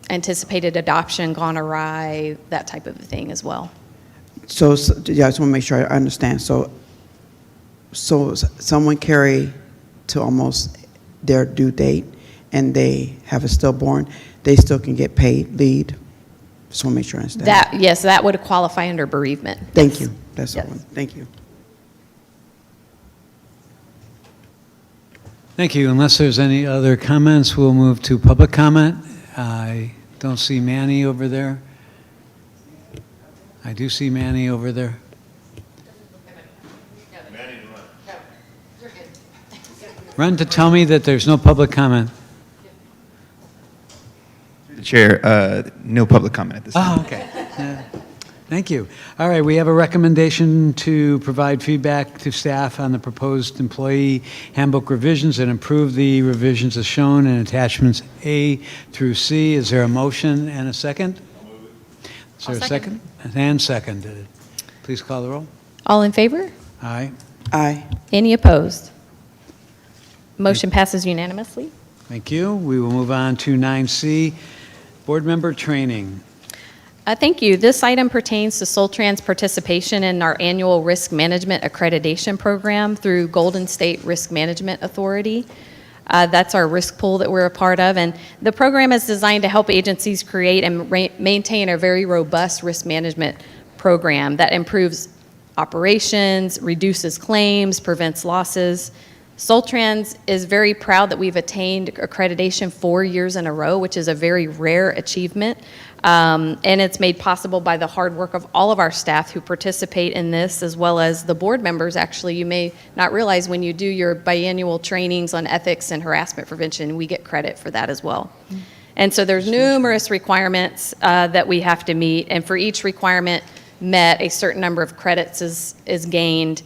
F: anticipated adoption gone awry, that type of a thing as well.
I: So yeah, I just want to make sure I understand. So someone carry to almost their due date and they have a stillborn, they still can get paid leave? Just want to make sure I understand.
F: Yes, that would qualify under bereavement.
I: Thank you. That's all. Thank you.
D: Thank you. Unless there's any other comments, we'll move to public comment. I don't see Manny over there. I do see Manny over there. Run to tell me that there's no public comment.
E: Chair, no public comment at this time.
D: Oh, okay. Thank you. All right, we have a recommendation to provide feedback to staff on the proposed employee handbook revisions and improve the revisions as shown in attachments A through C. Is there a motion and a second? Is there a second? And seconded. Please call the roll.
F: All in favor?
D: Aye.
I: Aye.
F: Any opposed? Motion passes unanimously.
D: Thank you. We will move on to 9C, board member training.
F: Thank you. This item pertains to Soltrans participation in our annual risk management accreditation program through Golden State Risk Management Authority. That's our risk pool that we're a part of, and the program is designed to help agencies create and maintain a very robust risk management program that improves operations, reduces claims, prevents losses. Soltrans is very proud that we've attained accreditation 4 years in a row, which is a very rare achievement. And it's made possible by the hard work of all of our staff who participate in this, as well as the board members. Actually, you may not realize when you do your biannual trainings on ethics and harassment prevention, we get credit for that as well. And so there's numerous requirements that we have to meet, and for each requirement met, a certain number of credits is gained,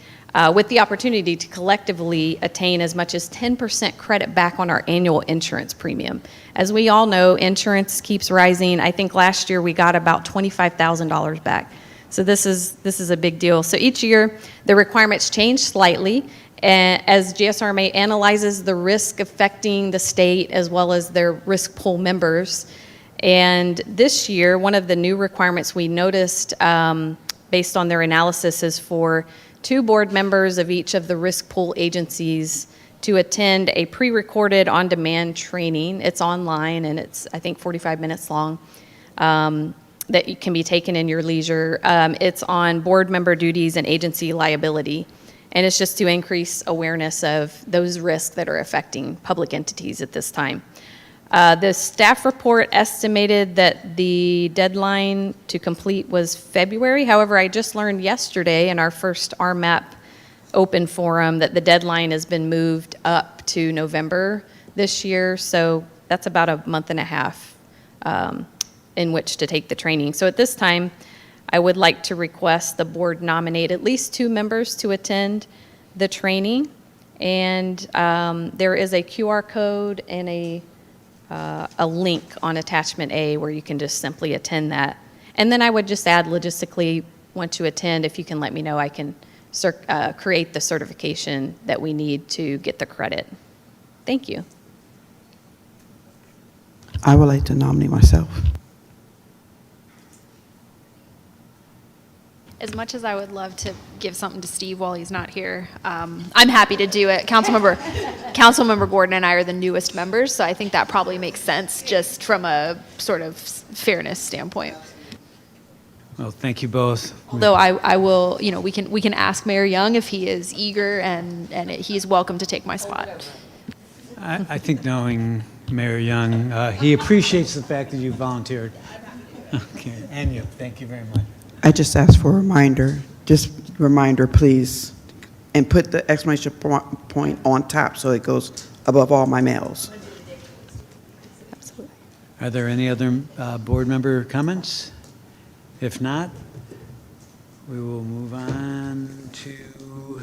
F: with the opportunity to collectively attain as much as 10% credit back on our annual insurance premium. As we all know, insurance keeps rising. I think last year we got about $25,000 back. So this is a big deal. So each year the requirements change slightly as GSRMA analyzes the risk affecting the state as well as their risk pool members. And this year, one of the new requirements we noticed based on their analysis is for 2 board members of each of the risk pool agencies to attend a pre-recorded on-demand training. It's online and it's, I think, 45 minutes long, that can be taken in your leisure. It's on board member duties and agency liability. And it's just to increase awareness of those risks that are affecting public entities at this time. The staff report estimated that the deadline to complete was February. However, I just learned yesterday in our first RMAP open forum that the deadline has been moved up to November this year. So that's about a month and a half in which to take the training. So at this time, I would like to request the board nominate at least 2 members to attend the training. And there is a QR code and a link on attachment A where you can just simply attend that. And then I would just add logistically, once you attend, if you can let me know, I can create the certification that we need to get the credit. Thank you.
I: I would like to nominate myself.
M: As much as I would love to give something to Steve while he's not here, I'm happy to do it. Councilmember Gordon and I are the newest members, so I think that probably makes sense just from a sort of fairness standpoint.
D: Well, thank you both.
M: Although I will, we can ask Mayor Young if he is eager and he's welcome to take my spot.
D: I think knowing Mayor Young, he appreciates the fact that you volunteered. Okay, and you, thank you very much.
I: I just asked for a reminder. Just reminder, please. And put the exclamation point on top so it goes above all my mails.
F: Absolutely.
D: Are there any other board member comments? If not, we will move on to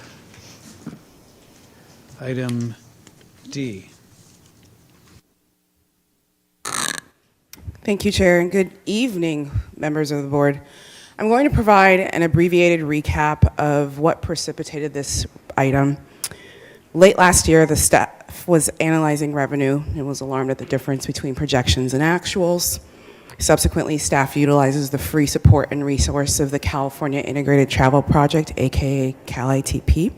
D: item D.
Q: Thank you, Chair, and good evening, members of the board. I'm going to provide an abbreviated recap of what precipitated this item. Late last year, the staff was analyzing revenue and was alarmed at the difference between projections and actuals. Subsequently, staff utilizes the free support and resource of the California Integrated Travel Project, aka CAL-ITP.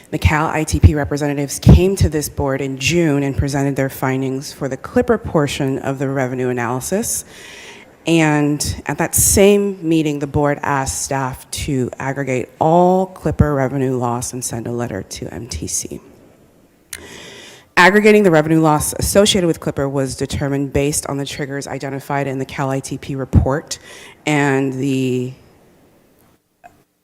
Q: The CAL-ITP representatives came to this board in June and presented their findings for the Clipper portion of the revenue analysis. And at that same meeting, the board asked staff to aggregate all Clipper revenue loss and send a letter to MTC. Aggregating the revenue loss associated with Clipper was determined based on the triggers identified in the CAL-ITP report, and the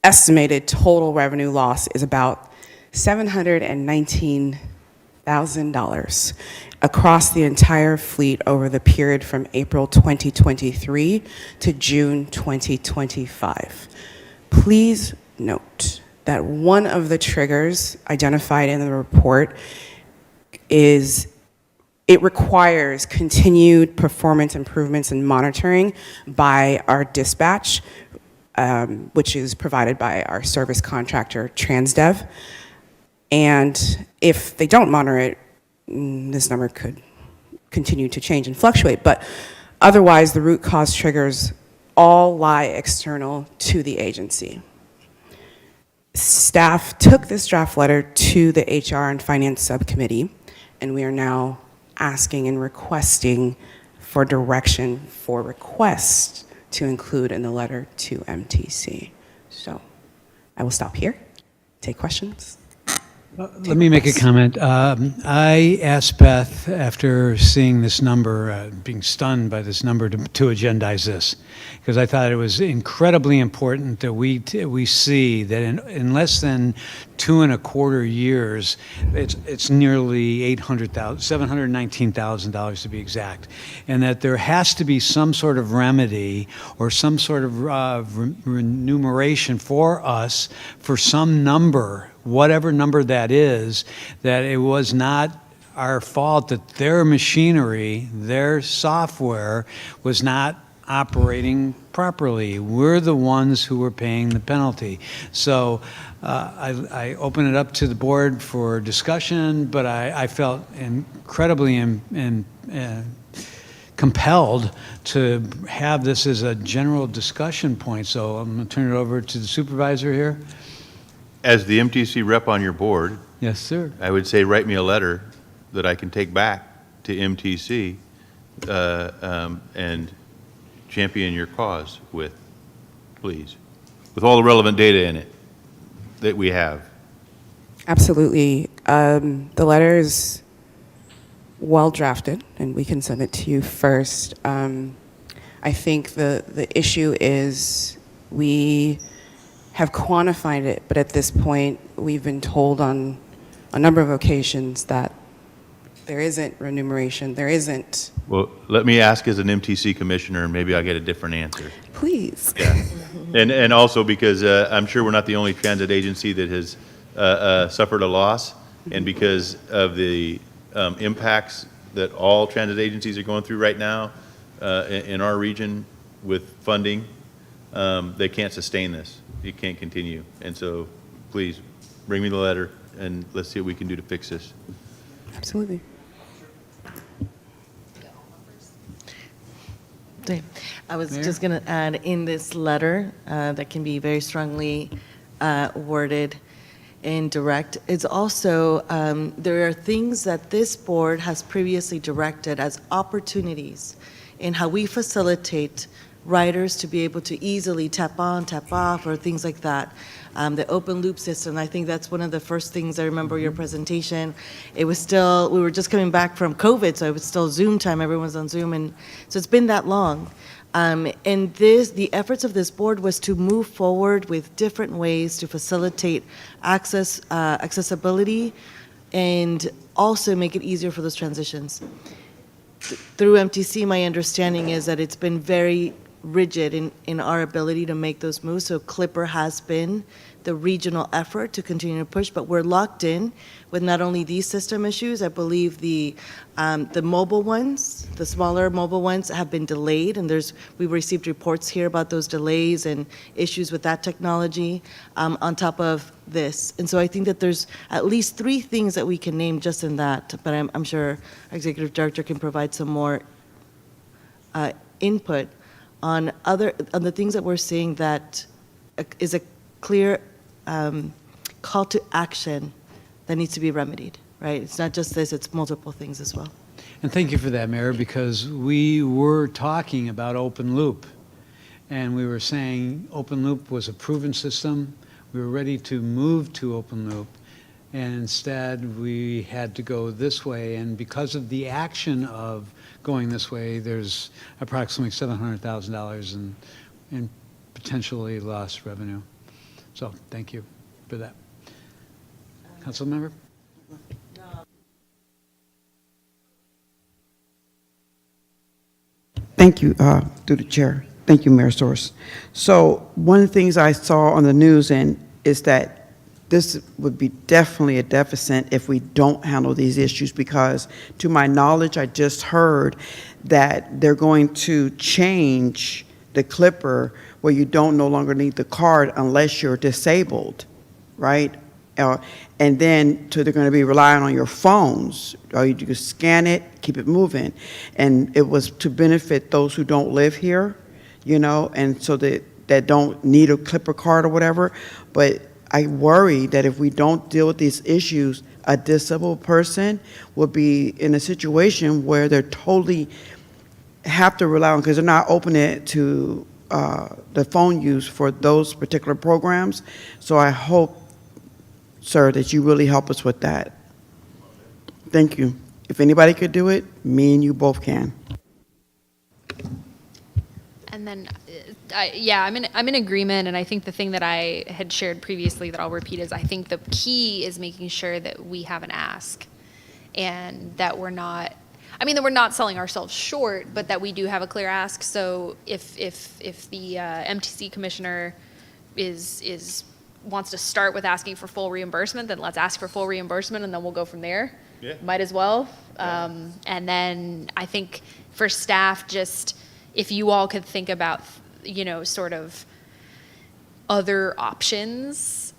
Q: estimated total revenue loss is about $719,000. across the entire fleet over the period from April 2023 to June 2025. Please note that one of the triggers identified in the report is it requires continued performance improvements and monitoring by our dispatch, which is provided by our service contractor, Transdev. And if they don't monitor it, this number could continue to change and fluctuate. But otherwise, the root cause triggers all lie external to the agency. Staff took this draft letter to the HR and Finance Subcommittee, and we are now asking and requesting for direction for requests to include in the letter to MTC. So I will stop here, take questions.
D: Let me make a comment. I asked Beth, after seeing this number, being stunned by this number, to agendize this, because I thought it was incredibly important that we see that in less than 2.25 years, it's nearly $719,000 to be exact, and that there has to be some sort of remedy or some sort of remuneration for us for some number, whatever number that is, that it was not our fault that their machinery, their software was not operating properly. We're the ones who were paying the penalty. So I open it up to the board for discussion, but I felt incredibly compelled to have this as a general discussion point. So I'm going to turn it over to the supervisor here.
L: As the MTC rep on your board,
D: Yes, sir.
L: I would say write me a letter that I can take back to MTC and champion your cause with, please, with all the relevant data in it that we have.
Q: Absolutely. The letter is well drafted, and we can send it to you first. I think the issue is we have quantified it, but at this point, we've been told on a number of occasions that there isn't remuneration, there isn't.
L: Well, let me ask as an MTC commissioner, and maybe I'll get a different answer.
Q: Please.
L: Yeah. And also because I'm sure we're not the only transit agency that has suffered a loss, and because of the impacts that all transit agencies are going through right now in our region with funding, they can't sustain this. It can't continue. And so please bring me the letter and let's see what we can do to fix this.
Q: Absolutely.
P: I was just going to add, in this letter that can be very strongly worded and direct, it's also, there are things that this board has previously directed as opportunities in how we facilitate riders to be able to easily tap on, tap off, or things like that. The open loop system, I think that's one of the first things I remember your presentation. It was still, we were just coming back from COVID, so it was still Zoom time, everyone's on Zoom, and so it's been that long. And the efforts of this board was to move forward with different ways to facilitate accessibility and also make it easier for those transitions. Through MTC, my understanding is that it's been very rigid in our ability to make those moves. So Clipper has been the regional effort to continue to push, but we're locked in with not only these system issues. I believe the mobile ones, the smaller mobile ones, have been delayed, and we've received reports here about those delays and issues with that technology on top of this. And so I think that there's at least 3 things that we can name just in that, but I'm sure our executive director can provide some more input on the things that we're seeing that is a clear call to action that needs to be remedied, right? It's not just this, it's multiple things as well.
D: And thank you for that, Mayor, because we were talking about open loop, and we were saying open loop was a proven system. We were ready to move to open loop, and instead we had to go this way, and because of the action of going this way, there's approximately $700,000 in potentially lost revenue. So thank you for that. Council member?
I: Thank you, through the chair. Thank you, Mayor Source. So one of the things I saw on the news is that this would be definitely a deficit if we don't handle these issues, because to my knowledge, I just heard that they're going to change the clipper where you don't no longer need the card unless you're disabled, right? And then they're going to be relying on your phones. Or you can scan it, keep it moving. And it was to benefit those who don't live here, and so that don't need a clipper card or whatever. But I worry that if we don't deal with these issues, a disabled person will be in a situation where they're totally have to rely on, because they're not opening it to the phone use for those particular programs. So I hope, sir, that you really help us with that. Thank you. If anybody could do it, me and you both can.
M: And then, I'm in agreement, and I think the thing that I had shared previously that I'll repeat is I think the key is making sure that we have an ask, and that we're not selling ourselves short, but that we do have a clear ask. So if the MTC commissioner wants to start with asking for full reimbursement, then let's ask for full reimbursement, and then we'll go from there.
L: Yeah.
M: Might as well. And then I think for staff, just if you all could think about, sort of other options,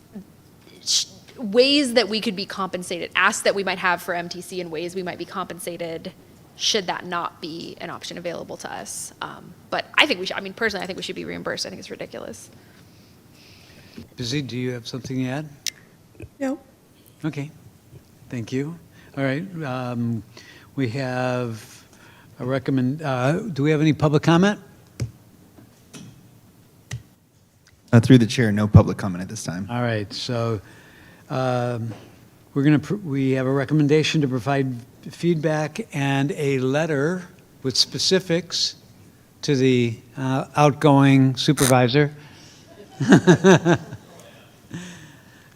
M: ways that we could be compensated, asks that we might have for MTC and ways we might be compensated should that not be an option available to us. But I think personally, I think we should be reimbursed. I think it's ridiculous.
D: Busy, do you have something to add?
I: No.
D: Okay, thank you. All right, we have a do we have any public comment?
E: Through the chair, no public comment at this time.
D: All right, so we have a recommendation to provide feedback and a letter with specifics to the outgoing supervisor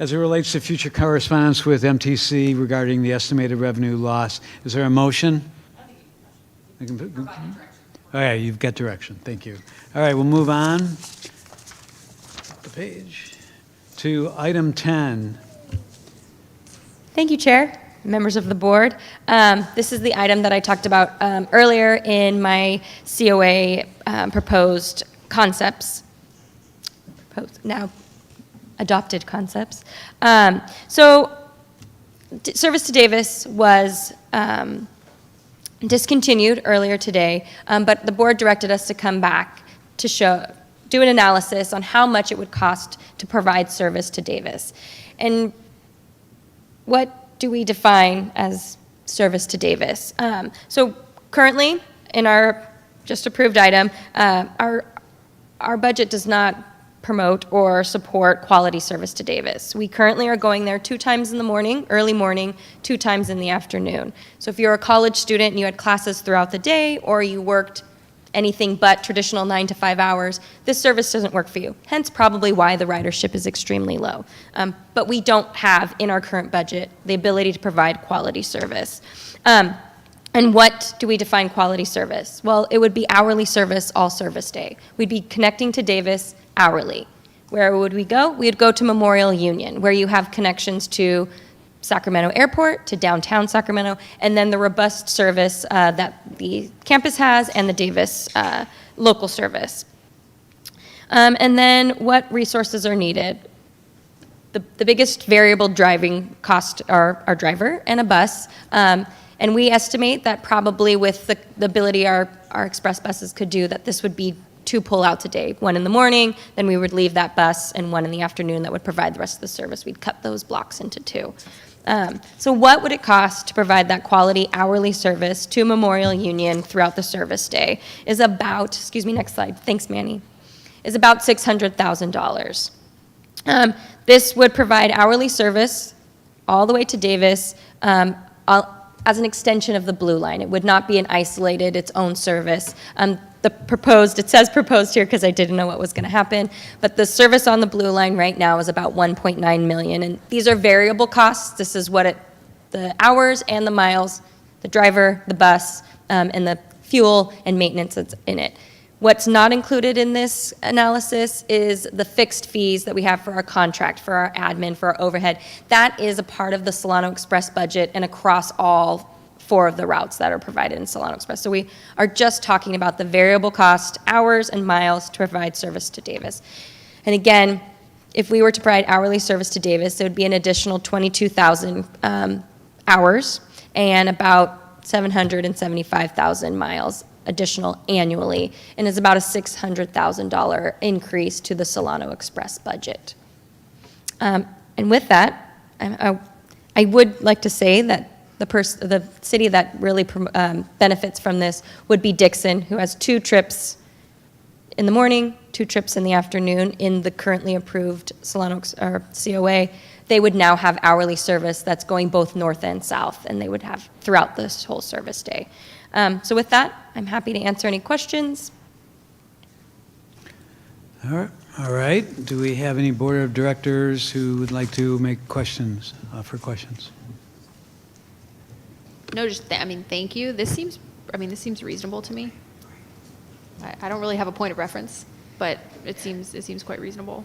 D: as it relates to future correspondence with MTC regarding the estimated revenue loss. Is there a motion? All right, you've got direction. Thank you. All right, we'll move on the page to item 10.
N: Thank you, Chair, members of the board. This is the item that I talked about earlier in my COA proposed concepts. Now adopted concepts. Service to Davis was discontinued earlier today, but the board directed us to come back to do an analysis on how much it would cost to provide service to Davis. And what do we define as service to Davis? So currently, in our just approved item, our budget does not promote or support quality service to Davis. We currently are going there 2 times in the morning, early morning, 2 times in the afternoon. So if you're a college student and you had classes throughout the day, or you worked anything but traditional 9 to 5 hours, this service doesn't work for you. Hence probably why the ridership is extremely low. But we don't have in our current budget the ability to provide quality service. And what do we define quality service? Well, it would be hourly service all service day. We'd be connecting to Davis hourly. Where would we go? We'd go to Memorial Union, where you have connections to Sacramento Airport, to downtown Sacramento, and then the robust service that the campus has and the Davis local service. And then what resources are needed? The biggest variable driving cost are our driver and a bus. And we estimate that probably with the ability our express buses could do, that this would be 2 pull-outs a day, 1 in the morning, then we would leave that bus, and 1 in the afternoon that would provide the rest of the service. We'd cut those blocks into 2. So what would it cost to provide that quality hourly service to Memorial Union throughout the service day is about, next slide, thanks Manny, is about $600,000. This would provide hourly service all the way to Davis, as an extension of the Blue Line. It would not be an isolated, its own service. It says proposed here because I didn't know what was going to happen, but the service on the Blue Line right now is about $1.9 million, and these are variable costs. This is what the hours and the miles, the driver, the bus, and the fuel and maintenance that's in it. What's not included in this analysis is the fixed fees that we have for our contract, for our admin, for our overhead. That is a part of the Solano Express budget and across all 4 of the routes that are provided in Solano Express. So we are just talking about the variable cost, hours and miles to provide service to Davis. And again, if we were to provide hourly service to Davis, it would be an additional 22,000 hours and about 775,000 miles additional annually, and is about a $600,000 increase to the Solano Express budget. And with that, I would like to say that the city that really benefits from this would be Dixon, who has 2 trips in the morning, 2 trips in the afternoon in the currently approved Solano or COA. They would now have hourly service that's going both north and south, and they would have throughout this whole service day. So with that, I'm happy to answer any questions.
D: All right. Do we have any board of directors who would like to make questions, for questions?
M: No, just, thank you. This seems reasonable to me. I don't really have a point of reference, but it seems quite reasonable.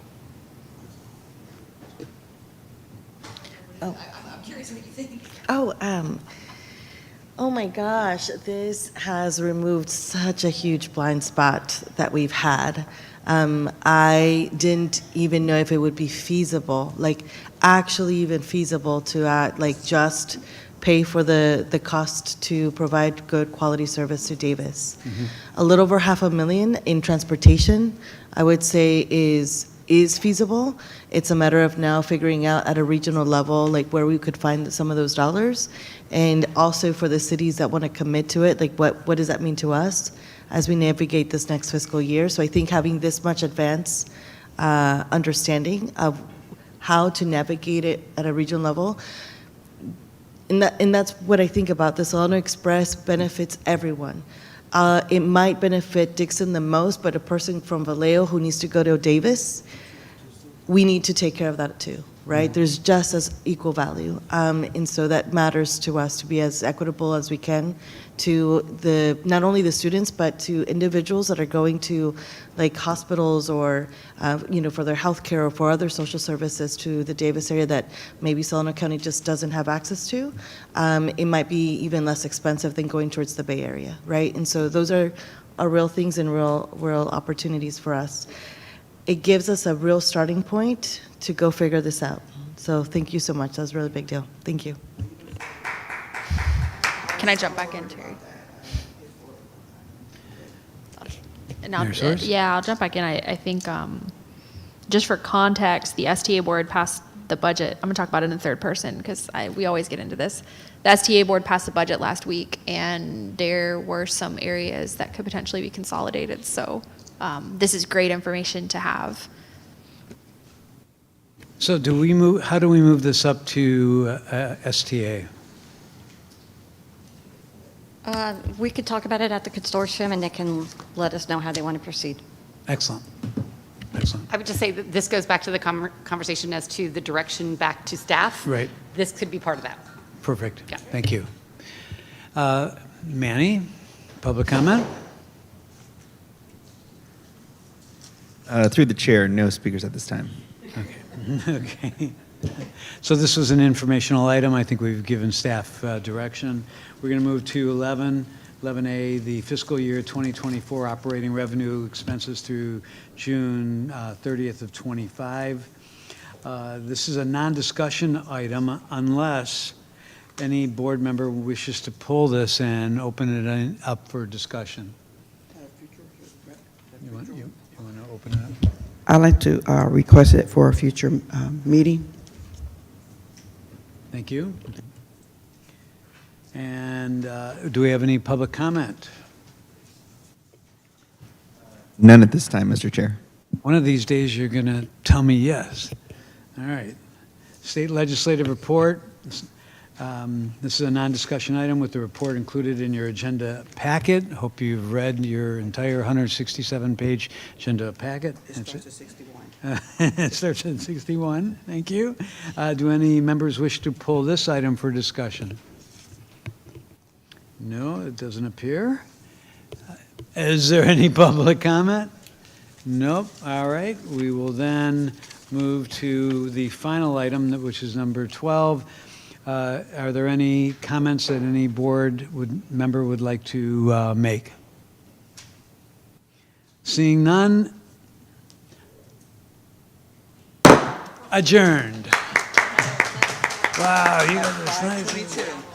P: Oh, I'm curious what you think. Oh my gosh, this has removed such a huge blind spot that we've had. I didn't even know if it would be feasible, actually even feasible to just pay for the cost to provide good quality service to Davis.
D: Mm-hmm.
P: A little over $500,000 in transportation, I would say is feasible. It's a matter of now figuring out at a regional level, where we could find some of those dollars. And also for the cities that want to commit to it, what does that mean to us as we navigate this next fiscal year? So I think having this much advance understanding of how to navigate it at a regional level, and that's what I think about the Solano Express benefits everyone. It might benefit Dixon the most, but a person from Vallejo who needs to go to Davis, we need to take care of that too, right? There's just as equal value. And so that matters to us to be as equitable as we can to not only the students, but to individuals that are going to hospitals or, for their health care or for other social services to the Davis area that maybe Solano County just doesn't have access to. It might be even less expensive than going towards the Bay Area, right? And so those are real things and real opportunities for us. It gives us a real starting point to go figure this out. So thank you so much. That was a really big deal. Thank you.
M: Can I jump back in, Terry? I'll jump back in. I think just for context, the STA board passed the budget. I'm going to talk about it in third person because we always get into this. The STA board passed the budget last week, and there were some areas that could potentially be consolidated. So this is great information to have.
D: So how do we move this up to STA?
H: We could talk about it at the consortium, and they can let us know how they want to proceed.
D: Excellent.
O: I would just say that this goes back to the conversation as to the direction back to staff.
D: Right.
O: This could be part of that.
D: Perfect.
O: Yeah.
D: Thank you. Manny, public comment?
E: Through the chair, no speakers at this time.
D: Okay. So this was an informational item. I think we've given staff direction. We're going to move to 11A, the fiscal year 2024 operating revenue expenses through June 30th of 25. This is a non-discussion item unless any board member wishes to pull this and open it up for discussion. You want to open it up?
I: I'd like to request it for a future meeting.
D: Thank you. And do we have any public comment?
E: None at this time, Mr. Chair.
D: One of these days you're going to tell me yes. All right. State legislative report. This is a non-discussion item with the report included in your agenda packet. Hope you've read your entire 167-page agenda packet.
I: It starts at 61.
D: It starts at 61. Thank you. Do any members wish to pull this item for discussion? No, it doesn't appear. Is there any public comment? Nope. All right. We will then move to the final item, which is number 12. Are there any comments that any member would like to make? Seeing none, adjourned. Wow, you got this nice.
I: Me too.